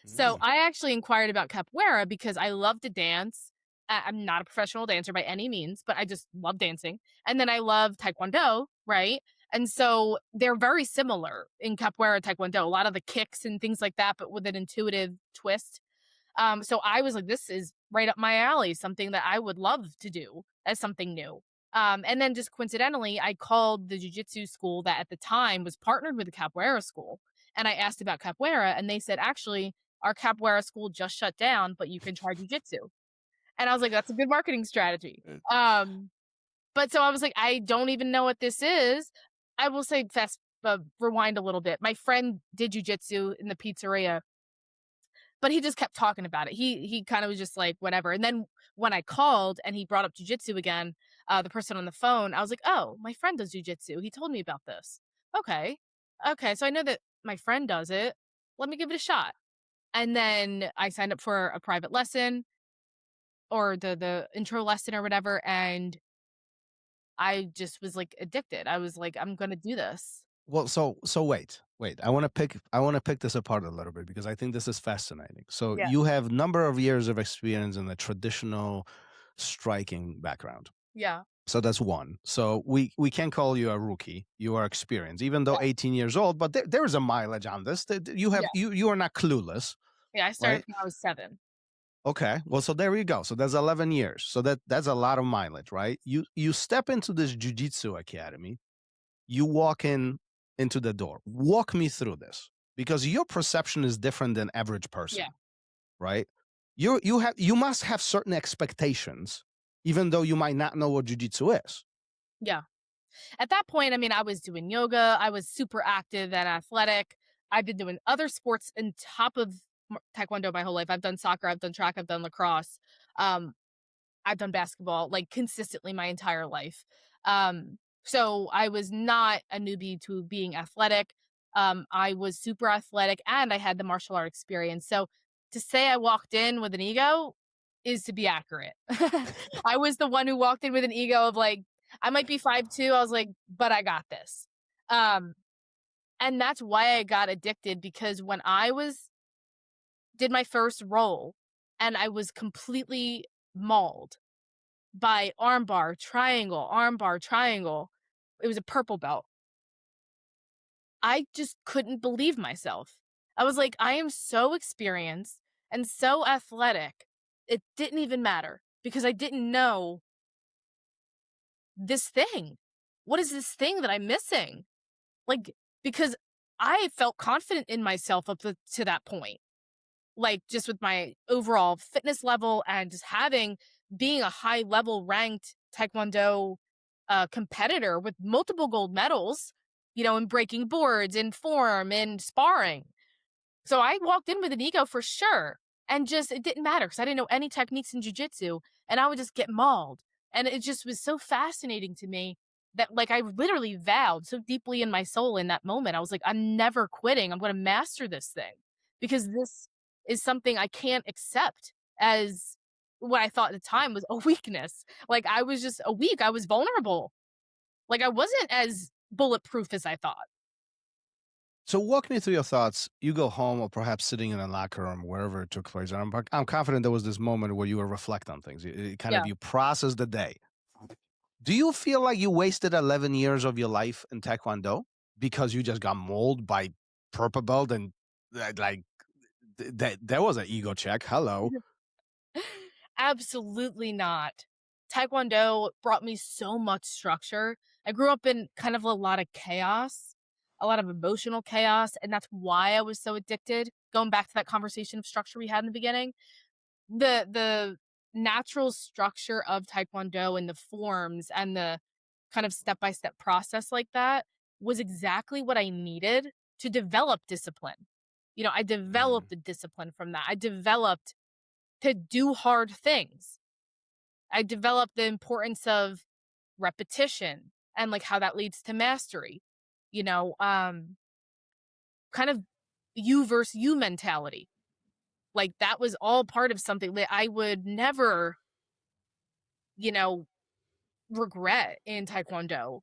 So I actually inquired about capoeira because I love to dance. I'm not a professional dancer by any means, but I just love dancing. And then I love taekwondo, right? And so they're very similar in capoeira and taekwondo. A lot of the kicks and things like that, but with an intuitive twist. So I was like, this is right up my alley, something that I would love to do as something new. And then just coincidentally, I called the jiu-jitsu school that at the time was partnered with the capoeira school. And I asked about capoeira, and they said, actually, our capoeira school just shut down, but you can try jiu-jitsu. And I was like, that's a good marketing strategy. But so I was like, I don't even know what this is. I will say rewind a little bit. My friend did jiu-jitsu in the pizzeria, but he just kept talking about it. He kind of was just like, whatever. And then when I called and he brought up jiu-jitsu again, the person on the phone, I was like, oh, my friend does jiu-jitsu. He told me about this. Okay. So I know that my friend does it. Let me give it a shot. And then I signed up for a private lesson or the intro lesson or whatever. And I just was like addicted. I was like, I'm going to do this. Well, so wait. I want to pick this apart a little bit because I think this is fascinating. So you have number of years of experience in the traditional striking background. Yeah. So that's one. So we can't call you a rookie. You are experienced, even though 18 years old. But there is a mileage on this. You have you are not clueless. Yeah, I started right? when I was 7. Okay. Well, so there you go. So that's 11 years. So that's a lot of mileage, right? You step into this jiu-jitsu academy. You walk into the door. Walk me through this because your perception is different than average person. Yeah. Right? You must have certain expectations, even though you might not know what jiu-jitsu is. Yeah. At that point, I mean, I was doing yoga. I was super active and athletic. I've been doing other sports on top of taekwondo my whole life. I've done soccer, I've done track, I've done lacrosse. I've done basketball like consistently my entire life. So I was not a newbie to being athletic. I was super athletic and I had the martial art experience. So to say I walked in with an ego is to be accurate. I was the one who walked in with an ego of like, I might be 5'2". I was like, but I got this. And that's why I got addicted, because when I did my first roll and I was completely mauled by armbar, triangle, it was a purple belt. I just couldn't believe myself. I was like, I am so experienced and so athletic. It didn't even matter because I didn't know this thing. What is this thing that I'm missing? Like, because I felt confident in myself up to that point. Like, just with my overall fitness level and just being a high level ranked Taekwondo competitor with multiple gold medals, in breaking boards, in form, in sparring. So I walked in with an ego for sure. And just, it didn't matter because I didn't know any techniques in jiu-jitsu and I would just get mauled. And it just was so fascinating to me that, like, I literally vowed so deeply in my soul in that moment. I was like, I'm never quitting. I'm going to master this thing because this is something I can't accept as what I thought at the time was a weakness. Like, I was just weak. I was vulnerable. Like, I wasn't as bulletproof as I thought. So walk me through your thoughts. You go home or perhaps sitting in a locker room, wherever it took place. And I'm confident there was this moment where you will reflect on things. You process the day. Do you feel like you wasted 11 years of your life in Taekwondo because you just got mauled by purple belt and that was an ego check? Hello. Absolutely not. Taekwondo brought me so much structure. I grew up in kind of a lot of chaos, a lot of emotional chaos, and that's why I was so addicted. Going back to that conversation of structure we had in the beginning, the natural structure of Taekwondo and the forms and the kind of step-by-step process like that was exactly what I needed to develop discipline. I developed the discipline from that. I developed to do hard things. I developed the importance of repetition and like how that leads to mastery. Kind of you versus you mentality. Like, that was all part of something that I would never, regret in Taekwondo.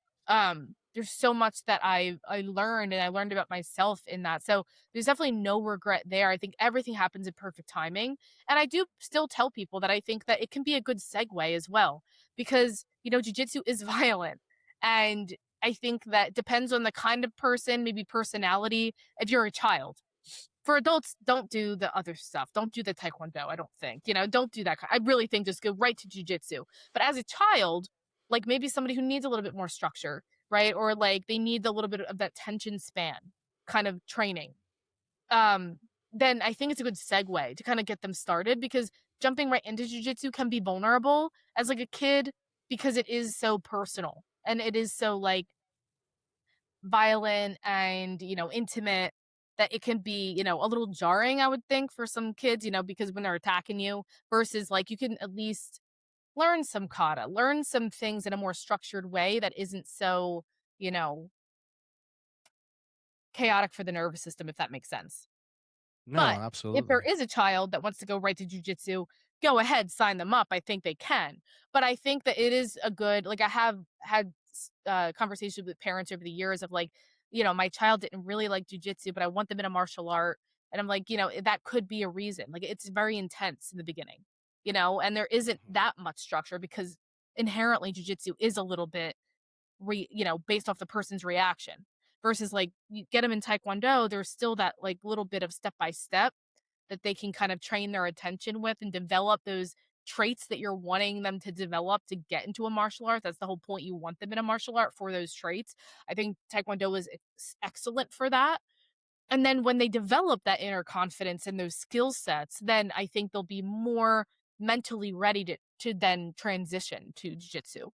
There's so much that I learned, and I learned about myself in that. So there's definitely no regret there. I think everything happens in perfect timing. And I do still tell people that I think that it can be a good segue as well, because, jiu-jitsu is violent. And I think that depends on the kind of person, maybe personality, if you're a child. For adults, don't do the other stuff. Don't do the Taekwondo, I don't think. Don't do that. I really think just go right to jiu-jitsu. But as a child, like maybe somebody who needs a little bit more structure, right? Or like they need a little bit of that tension span kind of training. Then I think it's a good segue to kind of get them started, because jumping right into jiu-jitsu can be vulnerable as like a kid, because it is so personal and it is so like violent and, intimate, that it can be, a little jarring, I would think, for some kids, because when they're attacking you, versus like you can at least learn some kata, learn some things in a more structured way that isn't so, chaotic for the nervous system, if that makes sense. No, But if there absolutely. is a child that wants to go right to jiu-jitsu, go ahead, sign them up. I think they can. But I think that it is a good, like, I have had conversations with parents over the years of like, my child didn't really like jiu-jitsu, but I want them in a martial art. And I'm like, that could be a reason. Like, it's very intense in the beginning, and there isn't that much structure because inherently jiu-jitsu is a little bit based off the person's reaction, versus like you get them in Taekwondo, there's still that like little bit of step by step that they can kind of train their attention with and develop those traits that you're wanting them to develop to get into a martial art. That's the whole point. You want them in a martial art for those traits. I think Taekwondo is excellent for that. And then when they develop that inner confidence and those skill sets, then I think they'll be more mentally ready to then transition to jiu-jitsu.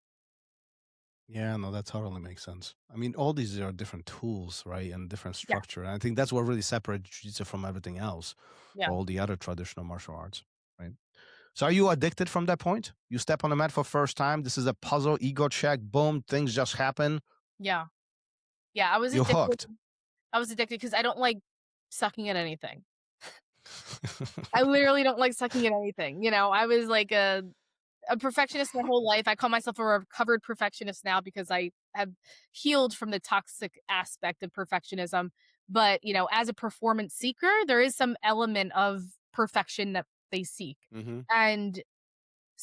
Yeah, no, that totally makes sense. I mean, all these are different tools, right? And different Yeah. structure. And I think that's what really separates jiu-jitsu from everything else, Yeah. all the other traditional martial arts, right? So are you addicted from that point? You step on the mat for first time. This is a puzzle, ego check, boom, things just happen. Yeah. Yeah. I was You're addicted. hooked. I was addicted because I don't like sucking at anything. I literally don't like sucking at anything. I was like a perfectionist my whole life. I call myself a recovered perfectionist now because I have healed from the toxic aspect of perfectionism. But, as a performance seeker, there is some element of perfection that they seek. Mm-hmm. And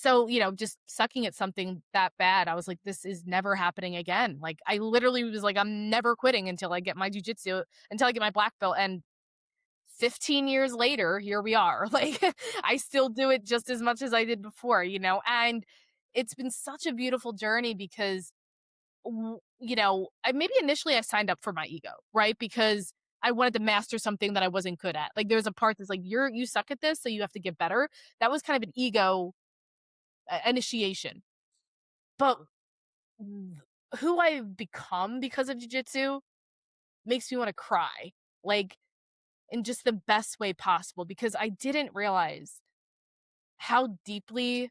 So, just sucking at something that bad, I was like, this is never happening again. Like, I literally was like, I'm never quitting until I get my jujitsu, until I get my black belt. And 15 years later, here we are. Like, I still do it just as much as I did before, and it's been such a beautiful journey because, maybe initially I signed up for my ego, right? Because I wanted to master something that I wasn't good at. Like, there's a part that's like, you suck at this, so you have to get better. That was kind of an ego initiation. But who I've become because of jiu-jitsu makes me want to cry, like, in just the best way possible, because I didn't realize how deeply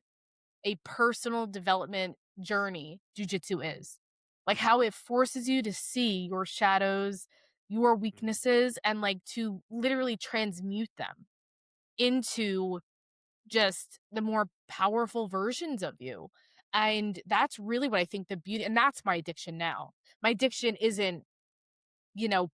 a personal development journey jiu-jitsu is. Like, how it forces you to see your shadows, your weaknesses, and like to literally transmute them into just the more powerful versions of you. And that's really what I think the beauty, and that's my addiction now. My addiction isn't,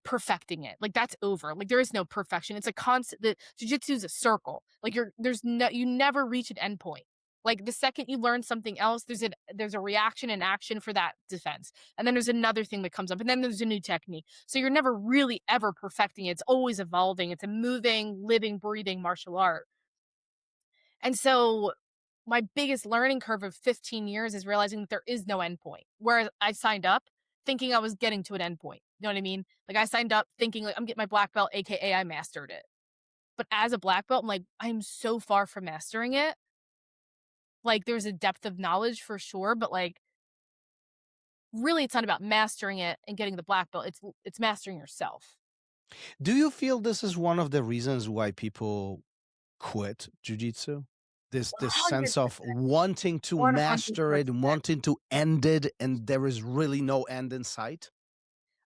perfecting it. Like, that's over. Like, there is no perfection. It's a constant. The jiu-jitsu is a circle. Like, you never reach an endpoint. Like, the second you learn something else, there's a reaction and action for that defense. And then there's another thing that comes up, and then there's a new technique. So you're never really ever perfecting it. It's always evolving. It's a moving, living, breathing martial art. And so my biggest learning curve of 15 years is realizing that there is no endpoint. Whereas I signed up thinking I was getting to an endpoint. You know what I mean? Like, I signed up thinking like I'm getting my black belt, AKA I mastered it. But as a black belt, I'm like, I'm so far from mastering it. Like, there's a depth of knowledge for sure, but like, really it's not about mastering it and getting the black belt. It's mastering yourself. Do you feel this is one of the reasons why people quit jiu-jitsu? This sense of 100%. wanting to master it, 100%. wanting to end it, and there is really no end in sight?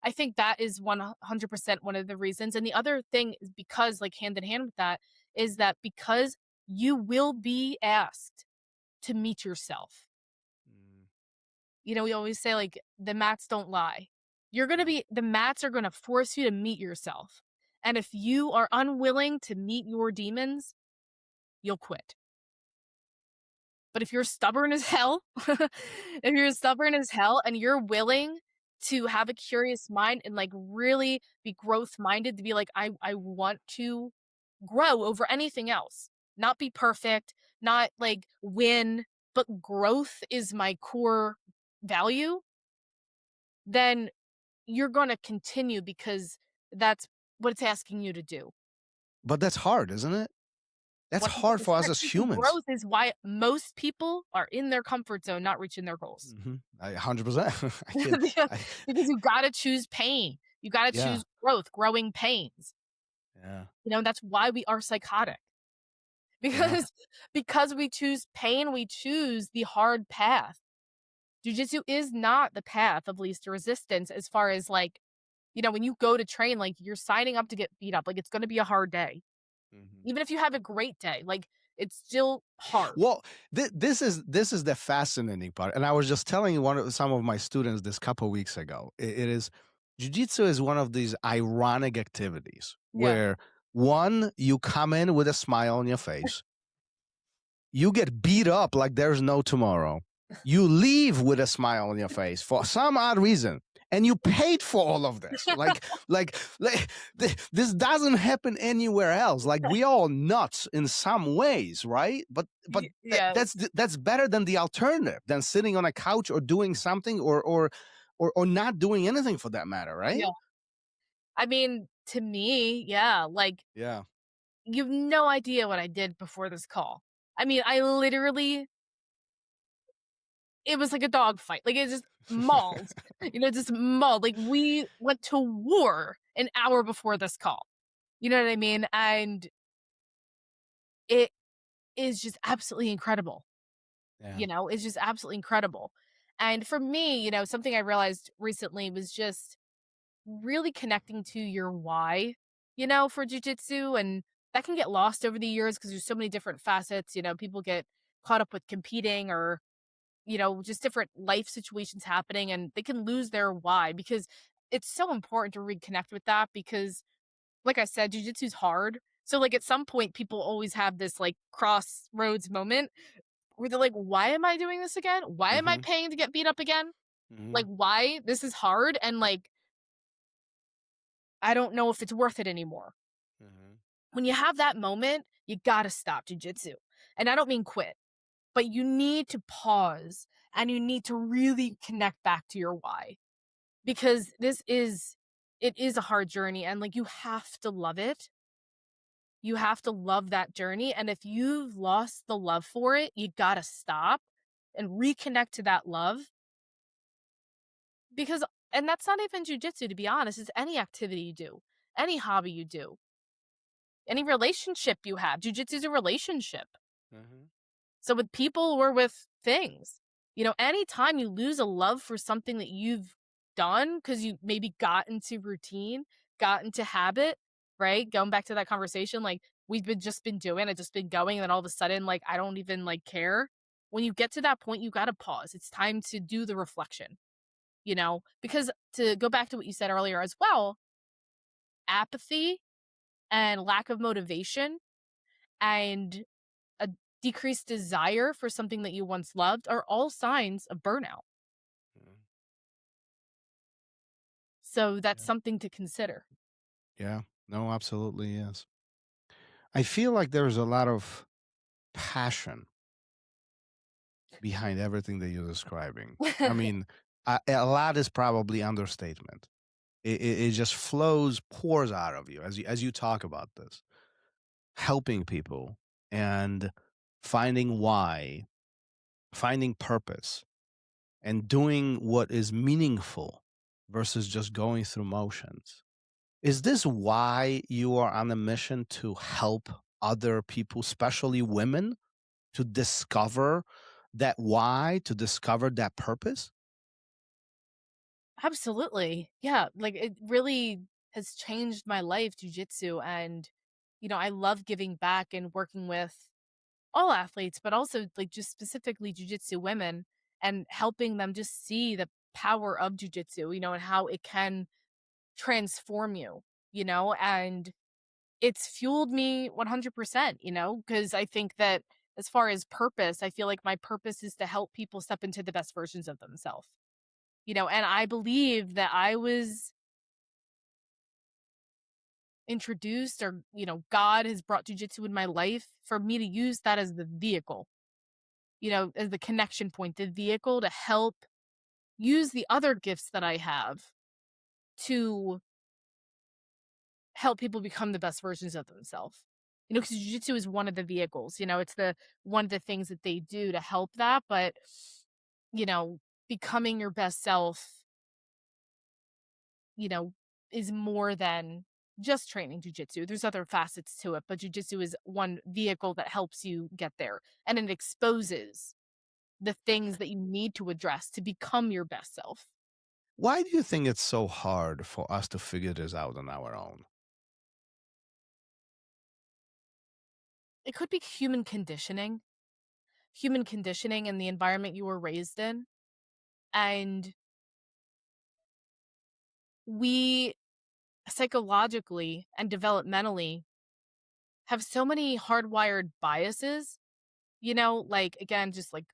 I think that is 100% one of the reasons. And the other thing is, because like hand in hand with that, is that because you will be asked to meet yourself. We always say like the mats don't lie. The mats are going to force you to meet yourself. And if you are unwilling to meet your demons, you'll quit. But if you're stubborn as hell, and you're willing to have a curious mind and like really be growth minded, to be like, I want to grow over anything else, not be perfect, not like win, but growth is my core value, then you're going to continue because that's what it's asking you to do. But that's hard, isn't it? That's hard for us as humans. Growth is why most people are in their comfort zone, not reaching their goals. 100%. Because you got to choose pain. You got to choose growth, growing pains. Yeah. That's why we are psychotic. Because we choose pain, we choose the hard path. Jiu-jitsu is not the path of least resistance, as far as like, when you go to train, like, you're signing up to get beat up. Like, it's going to be a hard day. Even if you have a great day, like, it's still hard. Well, this is the fascinating part. And I was just telling some of my students this couple of weeks ago. It is, jiu-jitsu is one of these ironic activities where, one, you come in with a smile on your face. You get beat up like there's no tomorrow. You leave with a smile on your face for some odd reason. And you paid for all of this. This doesn't happen anywhere else. Like, we all nuts in some ways, right? But that's better than the alternative, than sitting on a couch or doing something or not doing anything for that matter, right? Yeah. I mean, to me, like, you have no idea what I did before this call. I mean, I literally, it was like a dog fight. Like, it just mauled, just mauled. Like, we went to war an hour before this call. You know what I mean? And it is just absolutely incredible. It's just absolutely incredible. And for me, something I realized recently was just really connecting to your why, for jiu-jitsu. And that can get lost over the years because there's so many different facets. People get caught up with competing or, just different life situations happening, and they can lose their why, because it's so important to reconnect with that. Because, like I said, jiu-jitsu is hard. So like, at some point, people always have this like crossroads moment where they're like, why am I doing this again? Why am I Mhm. paying to get beat up again? Mhm. Like, why? This is hard. And like, I don't know if it's worth it anymore. Mhm. When you have that moment, you got to stop jiu-jitsu. And I don't mean quit, but you need to pause and you need to really connect back to your why, because it is a hard journey, and like, you have to love it. You have to love that journey. And if you've lost the love for it, you got to stop and reconnect to that love. Because, and that's not even jujitsu, to be honest, it's any activity you do, any hobby you do, any relationship you have. Jujitsu is a relationship. Mhm. So with people or with things, anytime you lose a love for something that you've done because you maybe got into routine, got into habit, right? Going back to that conversation, like just been doing, I've just been going, and then all of a sudden, like, I don't even like care. When you get to that point, you got to pause. It's time to do the reflection, because to go back to what you said earlier as well, apathy and lack of motivation and a decreased desire for something that you once loved are all signs of burnout. Mhm. So that's Yeah. something to consider. Yeah. No, absolutely is. I feel like there's a lot of passion behind everything that you're describing. I mean, a lot is probably understatement. It just flows, pours out of you as you talk about this, helping people and finding why, finding purpose, and doing what is meaningful versus just going through motions. Is this why you are on a mission to help other people, especially women, to discover that why, to discover that purpose? Absolutely. Yeah. Like, it really has changed my life, jujitsu. And, I love giving back and working with all athletes, but also like just specifically jujitsu women, and helping them just see the power of jujitsu, and how it can transform you, and it's fueled me 100%, because I think that as far as purpose, I feel like my purpose is to help people step into the best versions of themselves, and I believe that I was introduced, or, God has brought jujitsu in my life for me to use that as the vehicle, as the connection point, the vehicle to help use the other gifts that I have to help people become the best versions of themselves. Because jiu-jitsu is one of the vehicles, it's the one of the things that they do to help that. But, you know, becoming your best self, you know, is more than just training jiu-jitsu. There's other facets to it, but jiu-jitsu is one vehicle that helps you get there. And it exposes the things that you need to address to become your best self. Why do you think it's so hard for us to figure this out on our own? It could be human conditioning and the environment you were raised in. And we psychologically and developmentally have so many hardwired biases, like, again, just like,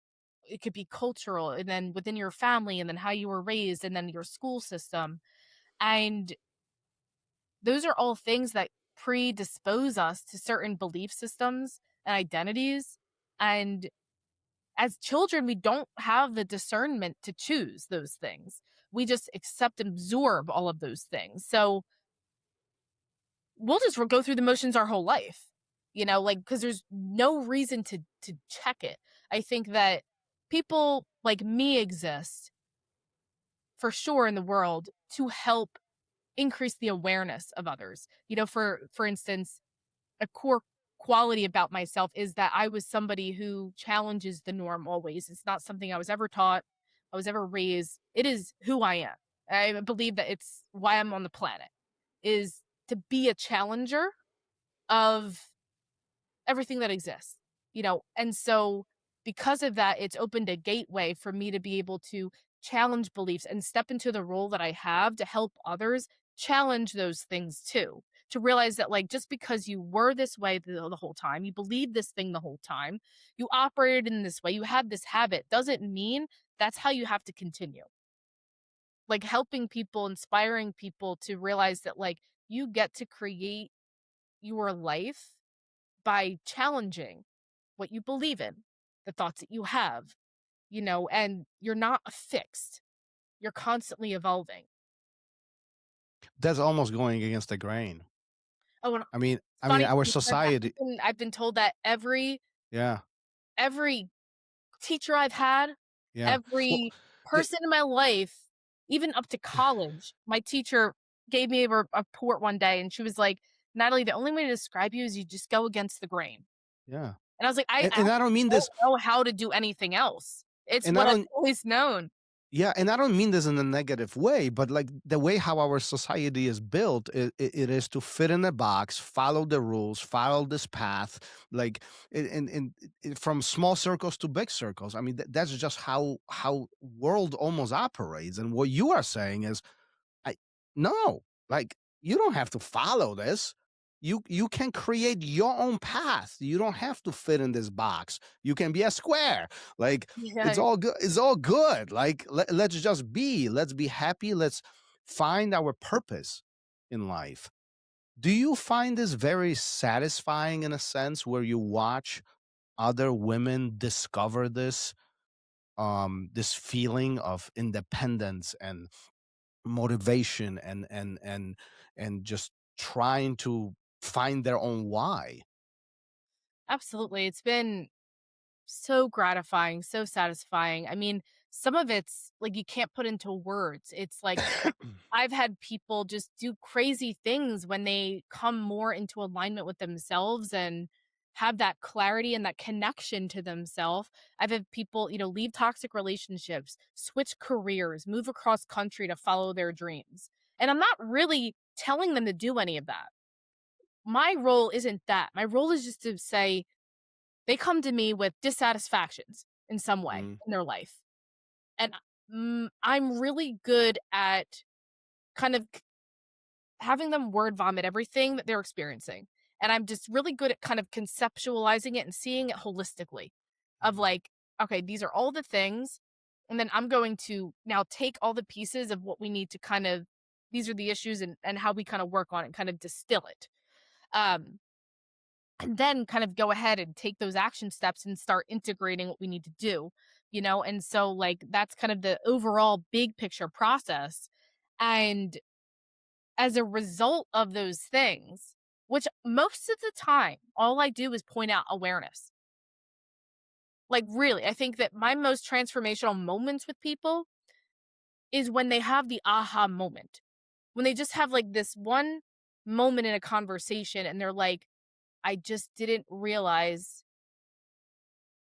it could be cultural, and then within your family, and then how you were raised, and then your school system. And those are all things that predispose us to certain belief systems and identities. And as children, we don't have the discernment to choose those things. We just accept and absorb all of those things. So we'll just go through the motions our whole life, like, because there's no reason to check it. I think that people like me exist for sure in the world to help increase the awareness of others. For instance, a core quality about myself is that I was somebody who challenges the norm always. It's not something I was ever taught, I was ever raised. It is who I am. I believe that it's why I'm on the planet, is to be a challenger of everything that exists, and so because of that, it's opened a gateway for me to be able to challenge beliefs and step into the role that I have to help others challenge those things too, to realize that like just because you were this way the whole time, you believed this thing the whole time, you operated in this way, you had this habit, doesn't mean that's how you have to continue. Like helping people, inspiring people to realize that like you get to create your life by challenging what you believe in, the thoughts that you have, and you're not fixed. You're constantly evolving. That's almost going against the grain. Oh, and I mean, funny our you said that. society. I've been told that every Yeah, teacher I've had, yeah. Well, every the, person in my life, even up to college, my teacher gave me a report one day and she was like, Natalie, the only way to describe you is you just go against the grain. yeah. And I was like, I And I don't mean this. don't know how to do anything else. It's And I what I've don't. always known. Yeah, and I don't mean this in a negative way, but like the way how our society is built, it is to fit in a box, follow the rules, follow this path, like from small circles to big circles. I mean, that's just how world almost operates. And what you are saying is, no, like you don't have to follow this. You can create your own path. You don't have to fit in this box. You can be a square. Like it's Yeah. all good. It's all good. Like let's just be. Let's be happy. Let's find our purpose in life. Do you find this very satisfying in a sense where you watch other women discover this feeling of independence and motivation and just trying to find their own why? Absolutely. It's been so gratifying, so satisfying. I mean, some of it's like you can't put into words. It's like I've had people just do crazy things when they come more into alignment with themselves and have that clarity and that connection to themselves. I've had people, leave toxic relationships, switch careers, move across country to follow their dreams. And I'm not really telling them to do any of that. My role isn't that. My role is just to say they come to me with dissatisfactions in some way Mm. in their life. And I'm really good at kind of having them word vomit everything that they're experiencing. And I'm just really good at kind of conceptualizing it and seeing it holistically of like, okay, these are all the things. And then I'm going to now take all the pieces of what we need to kind of, these are the issues and how we kind of work on it, kind of distill it. And then kind of go ahead and take those action steps and start integrating what we need to do, And so like, that's kind of the overall big picture process. And as a result of those things, which most of the time, all I do is point out awareness. Like, really, I think that my most transformational moments with people is when they have the aha moment. When they just have like this one moment in a conversation and they're like, I just didn't realize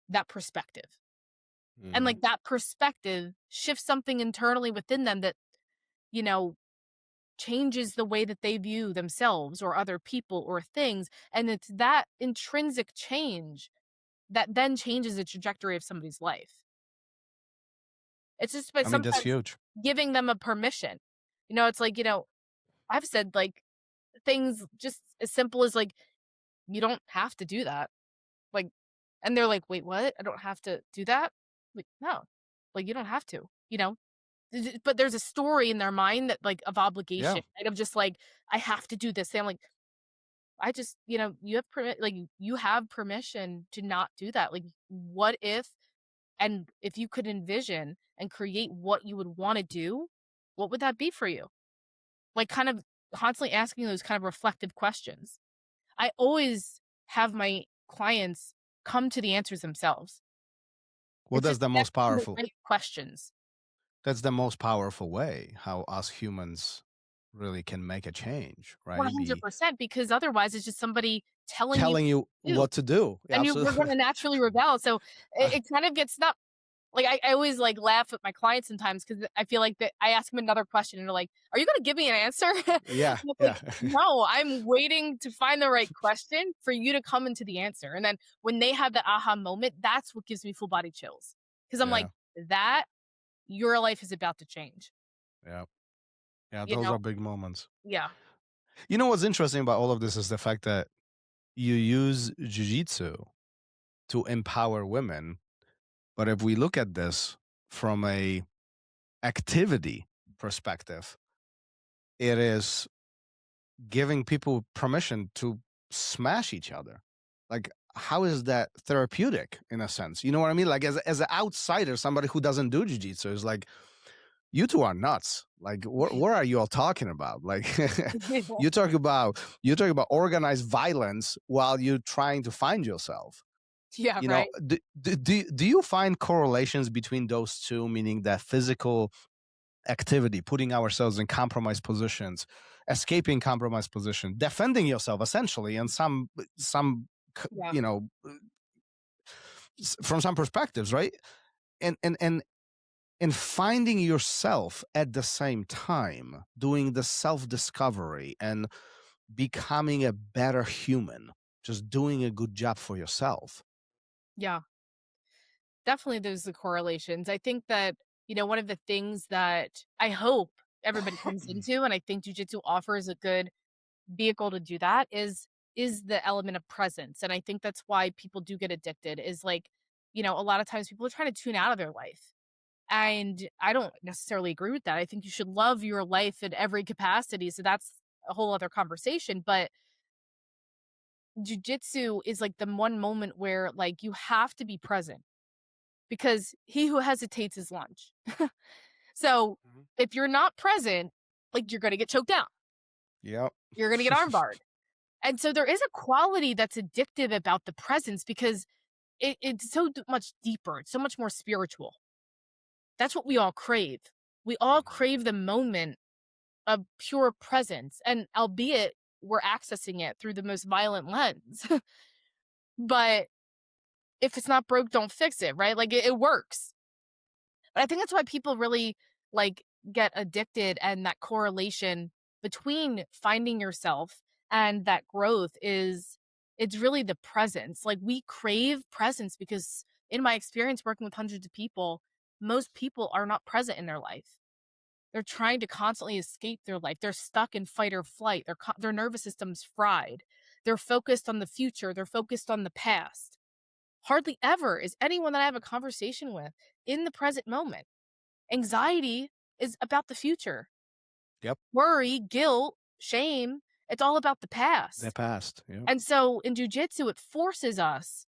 that perspective. And like that perspective shifts something internally within them that, changes the way that they view themselves or other people or things. And it's that intrinsic change that then changes the trajectory of somebody's life. It's just by I mean, that's sometimes huge. giving them a permission. It's like, I've said like things just as simple as like, you don't have to do that. Like, and they're like, wait, what? I don't have to do that? Like, no, like you don't have to, but there's a story in their mind that like of obligation, right? Of just like, I have to do this. And I'm like, I just, you have you have permission to not do that. Like, what if, and if you could envision and create what you would want to do, what would that be for you? Like kind of constantly asking those kind of reflective questions. I always have my clients come to the answers themselves. Well, It's that's just the most asking the powerful. right questions. That's the most powerful way how us humans really can make a change, right? 100%, because otherwise it's just somebody telling you what to do. and we're going to naturally rebel. So it kind of gets not like I always like laugh at my clients sometimes because I feel like that I ask them another question and they're like, "Are you going to give me an answer?" Yeah, Like, no, I'm waiting to find the right question for you to come into the answer. And then when they have that aha moment, that's what gives me full body chills because I'm like, that your life is about to change. Yeah, those are big moments. Yeah. You know what's interesting about all of this is the fact that you use jiu-jitsu to empower women. But if we look at this from a activity perspective, it is giving people permission to smash each other. Like, how is that therapeutic in a sense? You know what I mean? Like, as an outsider, somebody who doesn't do jiu-jitsu is like, you two are nuts. Like, what are you all talking about? Like, you talk about organized violence while you're trying to find yourself. Yeah, You right. know, do you find correlations between those two, meaning that physical activity, putting ourselves in compromised positions, escaping compromised position, defending yourself essentially, and some Yeah. you know, from some perspectives, right? And finding yourself at the same time, doing the self-discovery and becoming a better human, just doing a good job for yourself. Yeah. Definitely those the correlations. I think that, one of the things that I hope everybody comes into, and I think jujitsu offers a good vehicle to do that, is the element of presence. And I think that's why people do get addicted, is like, a lot of times people are trying to tune out of their life. And I don't necessarily agree with that. I think you should love your life in every capacity. So that's a whole other conversation. But jujitsu is like the one moment where like you have to be present, because he who hesitates is lunch. So if you're not present, like, you're going to get choked down. Yep. You're going to get armbarred. And so there is a quality that's addictive about the presence, because it's so much deeper. It's so much more spiritual. That's what we all crave. We all crave the moment of pure presence. And albeit we're accessing it through the most violent lens. But if it's not broke, don't fix it, right? Like, it works. But I think that's why people really like get addicted, and that correlation between finding yourself and that growth it's really the presence. Like, we crave presence because, in my experience working with hundreds of people, most people are not present in their life. They're trying to constantly escape their life. They're stuck in fight or flight. Their nervous system's fried. They're focused on the future. They're focused on the past. Hardly ever is anyone that I have a conversation with in the present moment. Anxiety is about the future. Yep. Worry, guilt, shame, it's all about the past. The past. Yep. And so in jiu-jitsu, it forces us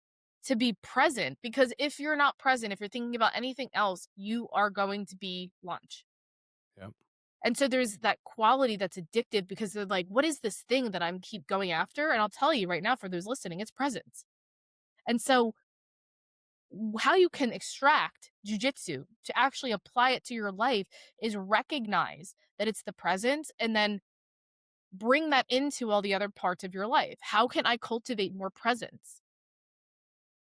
to be present, because if you're not present, if you're thinking about anything else, you are going to be lunch. Yep. And so there's that quality that's addictive, because they're like, what is this thing that I'm keep going after? And I'll tell you right now, for those listening, it's presence. And so how you can extract jiu-jitsu to actually apply it to your life is recognize that it's the presence, and then bring that into all the other parts of your life. How can I cultivate more presence?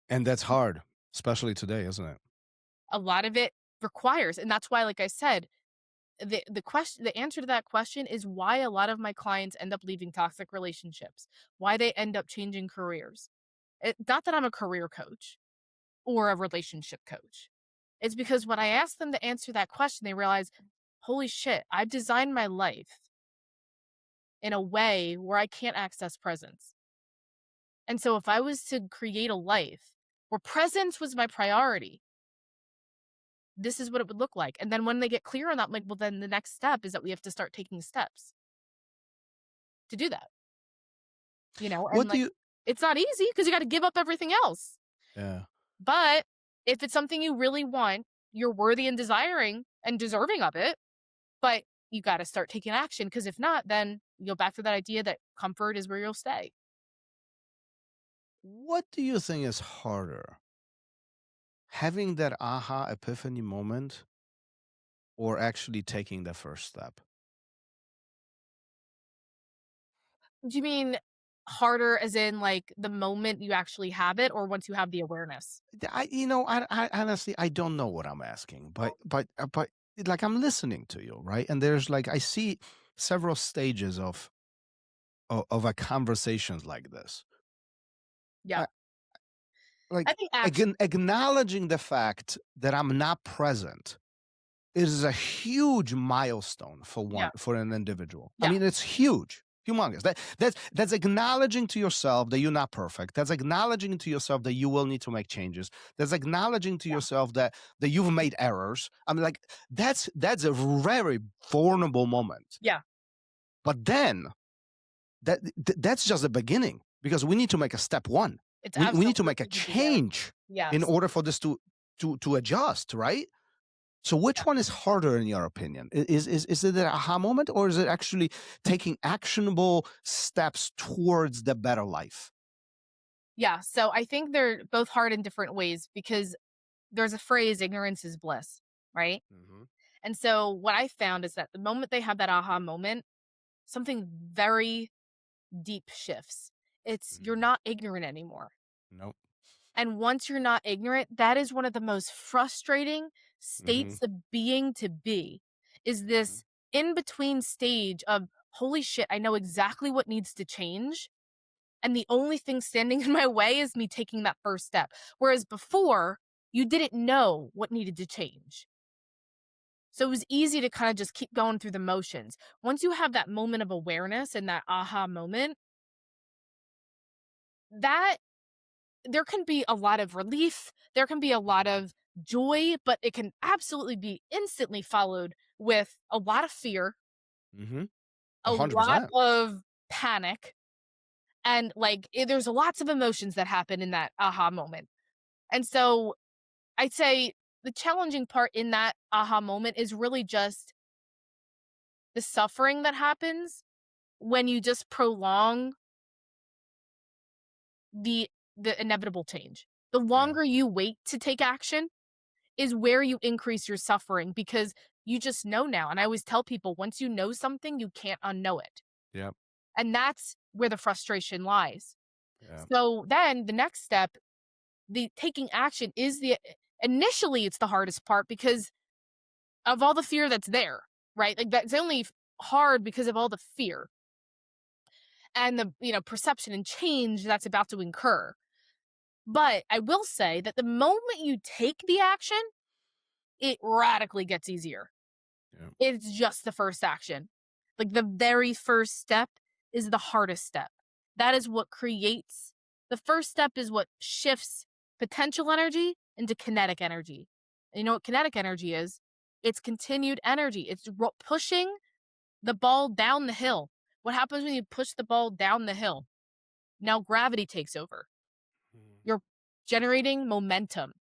And that's hard, especially today, isn't it? A lot of it requires, and that's why, like I said, the answer to that question is why a lot of my clients end up leaving toxic relationships, why they end up changing careers. Not that I'm a career coach or a relationship coach. It's because when I ask them to answer that question, they realize, holy shit, I've designed my life in a way where I can't access presence. And so if I was to create a life where presence was my priority, this is what it would look like. And then when they get clear on that, I'm like, well, then the next step is that we have to start taking steps to do that. And it's not easy, because you got to give up everything else. Yeah. But if it's something you really want, you're worthy and desiring and deserving of it. But you got to start taking action, because if not, then you go back to that idea that comfort is where you'll stay. What do you think is harder? Having that aha epiphany moment, or actually taking the first step? Do you mean harder as in like the moment you actually have it, or once you have the awareness? I honestly, I don't know what I'm asking, but like, I'm listening to you, right? And there's like, I see several stages of a conversations like this. Yeah. Like, I think acknowledging the fact that I'm not present is a huge milestone for an individual. Yeah. I mean, it's huge. Humongous. That's acknowledging to yourself that you're not perfect. That's acknowledging to yourself that you will need to make changes. That's acknowledging to yourself that you've made errors. I mean, like, that's a very vulnerable moment. Yeah. But then that's just the beginning, because we need to make a step one. It's We need to make a absolutely the beginning. change Yes. in order for this to adjust, right? So which one is harder in your opinion? Is it an aha moment, or is it actually taking actionable steps towards the better life? Yeah. So I think they're both hard in different ways, because there's a phrase, ignorance is bliss, right? And so what I found is that the moment they have that aha moment, something very deep shifts. It's you're not ignorant anymore. Nope. And once you're not ignorant, that is one of the most frustrating states of being to be, is this in-between stage of, holy shit, I know exactly what needs to change. And the only thing standing in my way is me taking that first step. Whereas before, you didn't know what needed to change. So it was easy to kind of just keep going through the motions. Once you have that moment of awareness and that aha moment, that there can be a lot of relief, there can be a lot of joy, but it can absolutely be instantly followed with a lot of fear, a 100%. lot of panic, and like there's lots of emotions that happen in that aha moment. And so I'd say the challenging part in that aha moment is really just the suffering that happens when you just prolong the inevitable change. The longer you wait to take action is where you increase your suffering, because you just know now. And I always tell people, once you know something, you can't unknow it. Yep. And that's where the frustration lies. Yeah. So then the next step, the taking action, is initially it's the hardest part because of all the fear that's there, right? Like that's only hard because of all the fear and the perception and change that's about to incur. But I will say that the moment you take the action, it radically gets easier. Yeah. It's just the first action. Like the very first step is the hardest step. That is what creates, the first step is what shifts potential energy into kinetic energy. And you know what kinetic energy is? It's continued energy. It's pushing the ball down the hill. What happens when you push the ball down the hill? Now gravity takes over. You're generating momentum.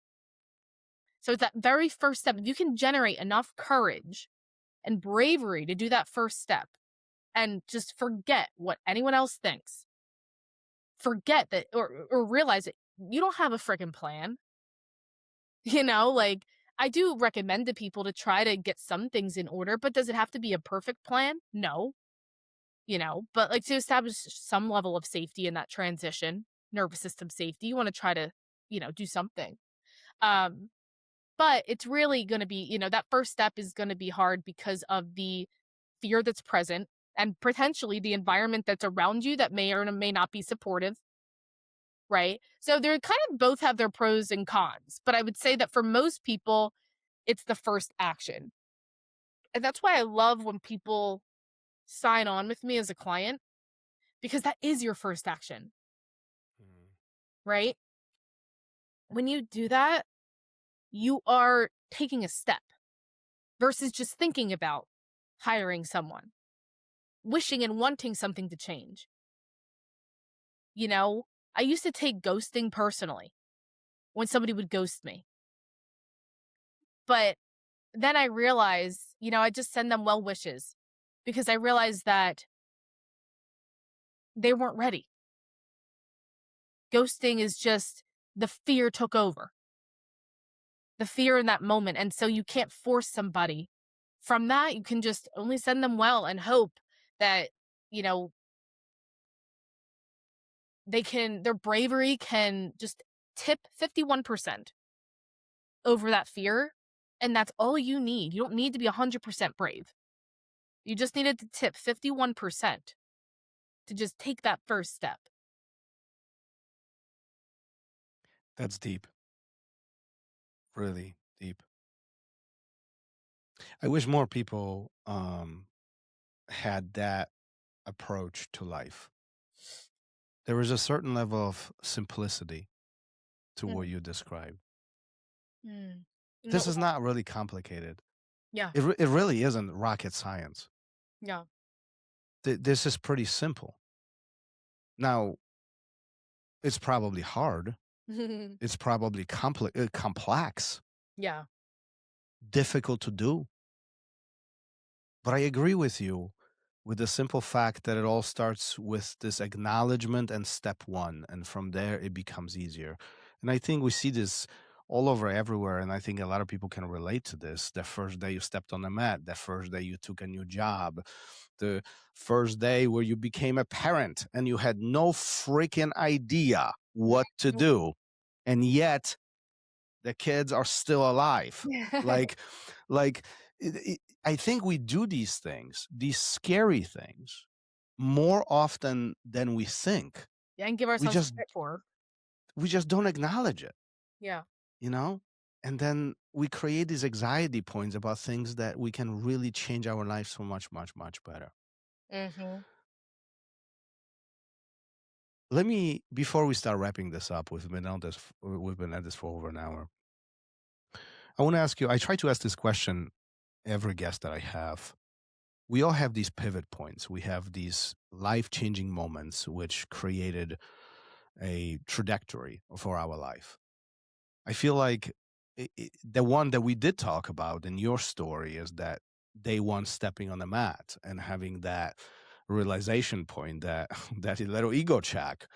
So it's that very first step. If you can generate enough courage and bravery to do that first step and just forget what anyone else thinks, forget that, or realize that you don't have a freaking plan. Like I do recommend to people to try to get some things in order, but does it have to be a perfect plan? No. But like to establish some level of safety in that transition, nervous system safety, you want to try to, do something. But it's really going to be, that first step is going to be hard because of the fear that's present and potentially the environment that's around you that may or may not be supportive. Right. So they're kind of both have their pros and cons, but I would say that for most people, it's the first action. And that's why I love when people sign on with me as a client, because that is your first action. Right. When you do that, you are taking a step versus just thinking about hiring someone, wishing and wanting something to change. I used to take ghosting personally when somebody would ghost me. But then I realized, I just send them well wishes because I realized that they weren't ready. Ghosting is just the fear took over. The fear in that moment. And so you can't force somebody from that. You can just only send them well and hope that, their bravery can just tip 51% over that fear. And that's all you need. You don't need to be 100% brave. You just needed to tip 51% to just take that first step. That's deep. Really deep. I wish more people had that approach to life. There is a certain level of simplicity to what you described. This is not really complicated. Yeah. It really isn't rocket science. Yeah. This is pretty simple. Now, it's probably hard. It's probably complex, Yeah. difficult to do. But I agree with you with the simple fact that it all starts with this acknowledgement and step one. And from there, it becomes easier. And I think we see this all over everywhere. And I think a lot of people can relate to this. The first day you stepped on the mat, the first day you took a new job, the first day where you became a parent and you had no freaking idea what to do. And yet the kids are still alive. I think we do these things, these scary things, more often than we think. Yeah, and give ourselves credit for. We just don't acknowledge it. Yeah. You know? And then we create these anxiety points about things that we can really change our lives so much, much, much better. Let me, before we start wrapping this up, we've been at this for over an hour. I want to ask you, I try to ask this question every guest that I have. We all have these pivot points. We have these life-changing moments which created a trajectory for our life. I feel like the one that we did talk about in your story is that day one stepping on the mat and having that realization point, that little ego check,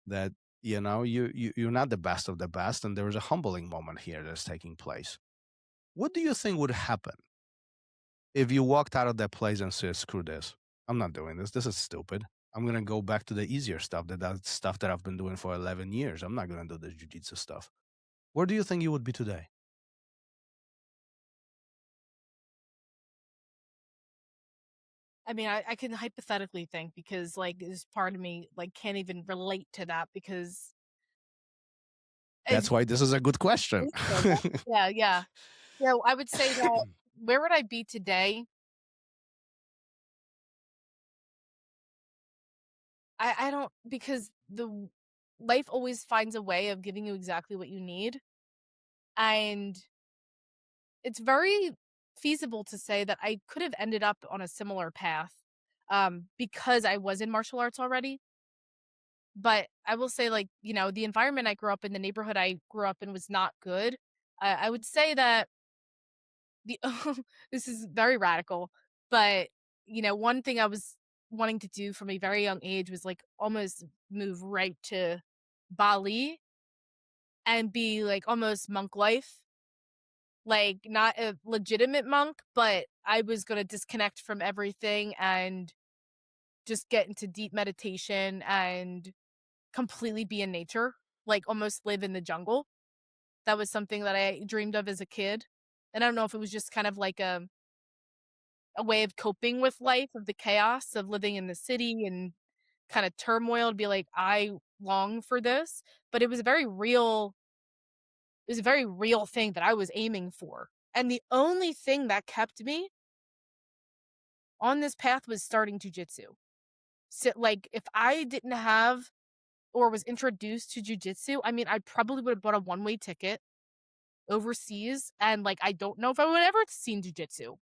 that you're not the best of the best, and there is a humbling moment here that's taking place. What do you think would happen if you walked out of that place and said, screw this, I'm not doing this. This is stupid. I'm going to go back to the easier stuff, that's stuff that I've been doing for 11 years. I'm not going to do the jiu-jitsu stuff. Where do you think you would be today? I mean, I can hypothetically think, because like this part of me like can't even relate to that, because that's why this is a good question. Yeah. So I would say that where would I be today? I don't, because the life always finds a way of giving you exactly what you need. And it's very feasible to say that I could have ended up on a similar path because I was in martial arts already. But I will say, like, the environment I grew up in, the neighborhood I grew up in was not good. I would say that this is very radical, but one thing I was wanting to do from a very young age was like almost move right to Bali and be like almost monk life. Like, not a legitimate monk, but I was going to disconnect from everything and just get into deep meditation and completely be in nature, like almost live in the jungle. That was something that I dreamed of as a kid. And I don't know if it was just kind of like a way of coping with life, of the chaos of living in the city and kind of turmoil, to be like, I long for this. But it was a very real thing that I was aiming for. And the only thing that kept me on this path was starting jiu-jitsu. So, like, if I didn't have or was introduced to jiu-jitsu, I mean, I probably would have bought a one-way ticket overseas, and like, I don't know if I would ever have seen jiu-jitsu.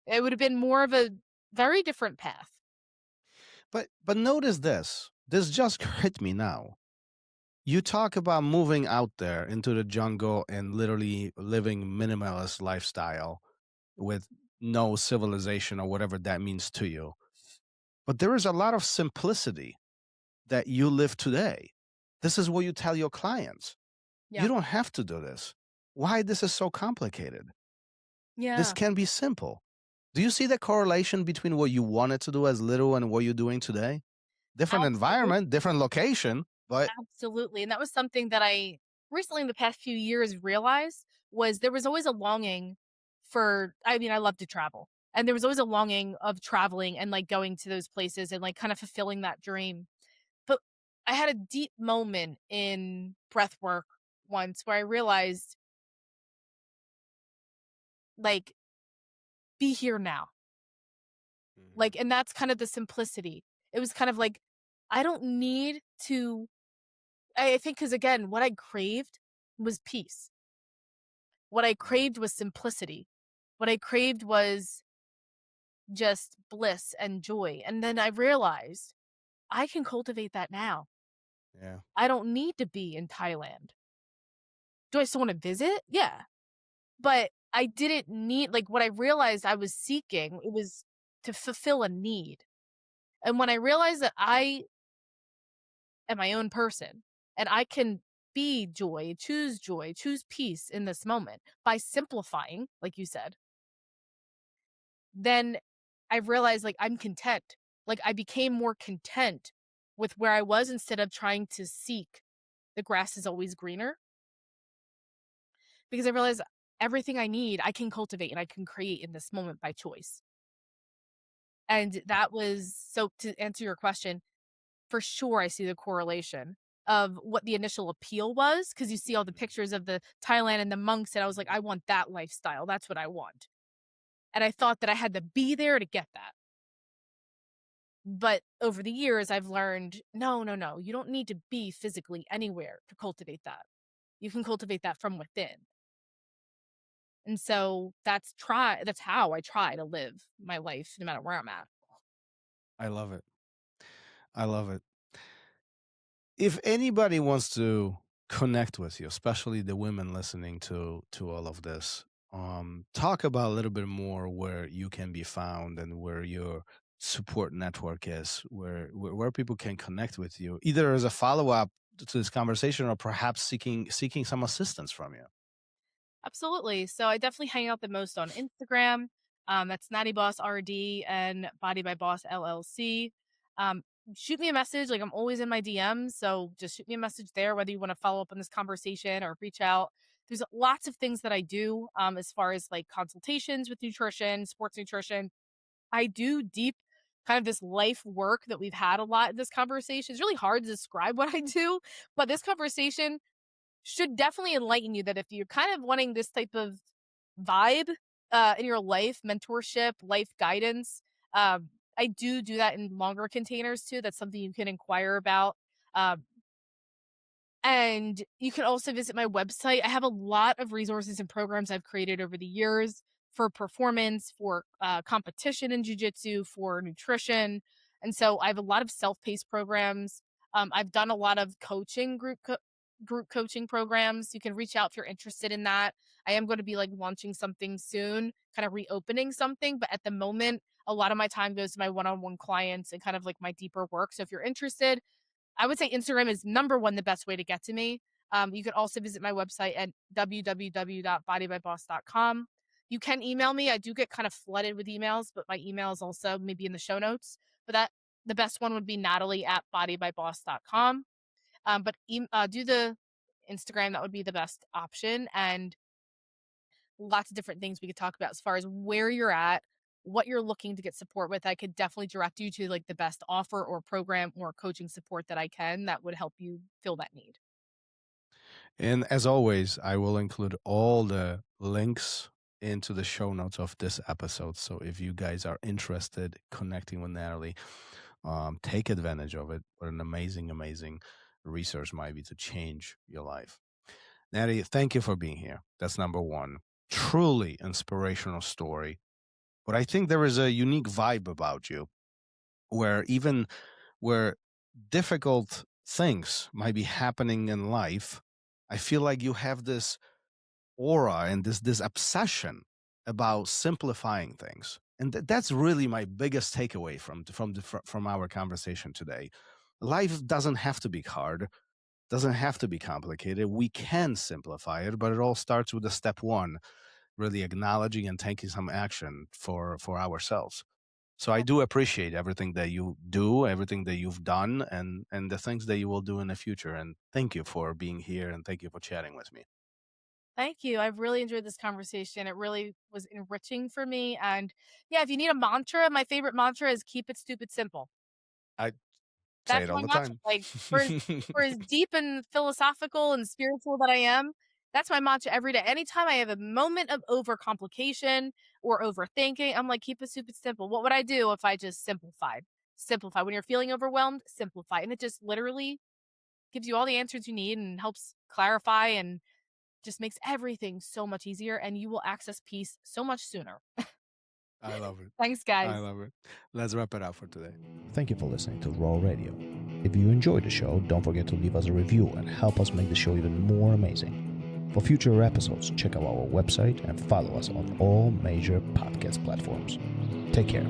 It would have been more of a very different path. But notice this. This just hit me now. You talk about moving out there into the jungle and literally living minimalist lifestyle with no civilization or whatever that means to you. But there is a lot of simplicity that you live today. This is what you tell your clients. Yeah. You don't have to do this. Why this is so complicated? Yeah. This can be simple. Do you see the correlation between what you wanted to do as little and what you're doing today? Different environment, different location, but absolutely. And that was something that I recently in the past few years realized, was there was always a longing for, I mean, I love to travel. And there was always a longing of traveling and like going to those places and like kind of fulfilling that dream. But I had a deep moment in breath work once where I realized, like, be here now. Like, and that's kind of the simplicity. It was kind of like, I don't need to, I think, because again, what I craved was peace. What I craved was simplicity. What I craved was just bliss and joy. And then I realized I can cultivate that now. Yeah. I don't need to be in Thailand. Do I still want to visit? Yeah. But I didn't need, like, what I realized I was seeking, it was to fulfill a need. And when I realized that I am my own person and I can be joy, choose peace in this moment by simplifying, like you said, then I realized, like, I'm content. Like, I became more content with where I was instead of trying to seek the grass is always greener, because I realized everything I need, I can cultivate and I can create in this moment by choice. And that was, so to answer your question, for sure I see the correlation of what the initial appeal was, because you see all the pictures of the Thailand and the monks, and I was like, I want that lifestyle. That's what I want. And I thought that I had to be there to get that. But over the years, I've learned, no, no, no, you don't need to be physically anywhere to cultivate that. You can cultivate that from within. And so that's how I try to live my life no matter where I'm at. I love it. I love it. If anybody wants to connect with you, especially the women listening to all of this, talk about a little bit more where you can be found and where your support network is, where people can connect with you, either as a follow-up to this conversation or perhaps seeking some assistance from you. Absolutely. So I definitely hang out the most on Instagram. That's Nattie Boss RD and Body by Boss LLC. Shoot me a message. Like, I'm always in my DMs. So just shoot me a message there, whether you want to follow up on this conversation or reach out. There's lots of things that I do as far as like consultations with nutrition, sports nutrition. I do deep kind of this life work that we've had a lot in this conversation. It's really hard to describe what I do, but this conversation should definitely enlighten you that if you're kind of wanting this type of vibe in your life, mentorship, life guidance, I do that in longer containers too. That's something you can inquire about. Um, and you can also visit my website. I have a lot of resources and programs I've created over the years for performance, for competition in jiu-jitsu, for nutrition. And so I have a lot of self-paced programs. I've done a lot of coaching, group coaching programs. You can reach out if you're interested in that. I am going to be like launching something soon, kind of reopening something. But at the moment, a lot of my time goes to my one-on-one clients and kind of like my deeper work. So if you're interested, I would say Instagram is number one, the best way to get to me. You can also visit my website at www.bodybyboss.com. You can email me. I do get kind of flooded with emails, but my email is also maybe in the show notes. But the best one would be Natalie@bodybyboss.com. But do the Instagram. That would be the best option. And lots of different things we could talk about as far as where you're at, what you're looking to get support with. I could definitely direct you to like the best offer or program or coaching support that I can that would help you fill that need. And as always, I will include all the links into the show notes of this episode. So if you guys are interested connecting with Natalie, take advantage of it. What an amazing, amazing resource might be to change your life. Nattie, thank you for being here. That's number one. Truly inspirational story. But I think there is a unique vibe about you where even where difficult things might be happening in life, I feel like you have this aura and this obsession about simplifying things. And that's really my biggest takeaway from our conversation today. Life doesn't have to be hard, doesn't have to be complicated. We can simplify it, but it all starts with the step one, really acknowledging and taking some action for ourselves. So I do appreciate everything that you do, everything that you've done, and the things that you will do in the future. And thank you for being here, and thank you for chatting with me. Thank you. I've really enjoyed this conversation. It really was enriching for me. And yeah, if you need a mantra, my favorite mantra is keep it stupid simple. I say That's it all my the mantra. time. Like for as deep and philosophical and spiritual that I am, that's my mantra every day. Anytime I have a moment of overcomplication, or overthinking. I'm like, keep it super simple. What would I do if I just simplified? Simplify. When you're feeling overwhelmed, simplify. And it just literally gives you all the answers you need and helps clarify and just makes everything so much easier, and you will access peace so much sooner. I love it. Thanks, guys. I love it. Let's wrap it up for today. Thank you for listening to RŌL Radio. If you enjoyed the show, don't forget to leave us a review and help us make the show even more amazing. For future episodes, check out our website and follow us on all major podcast platforms. Take care.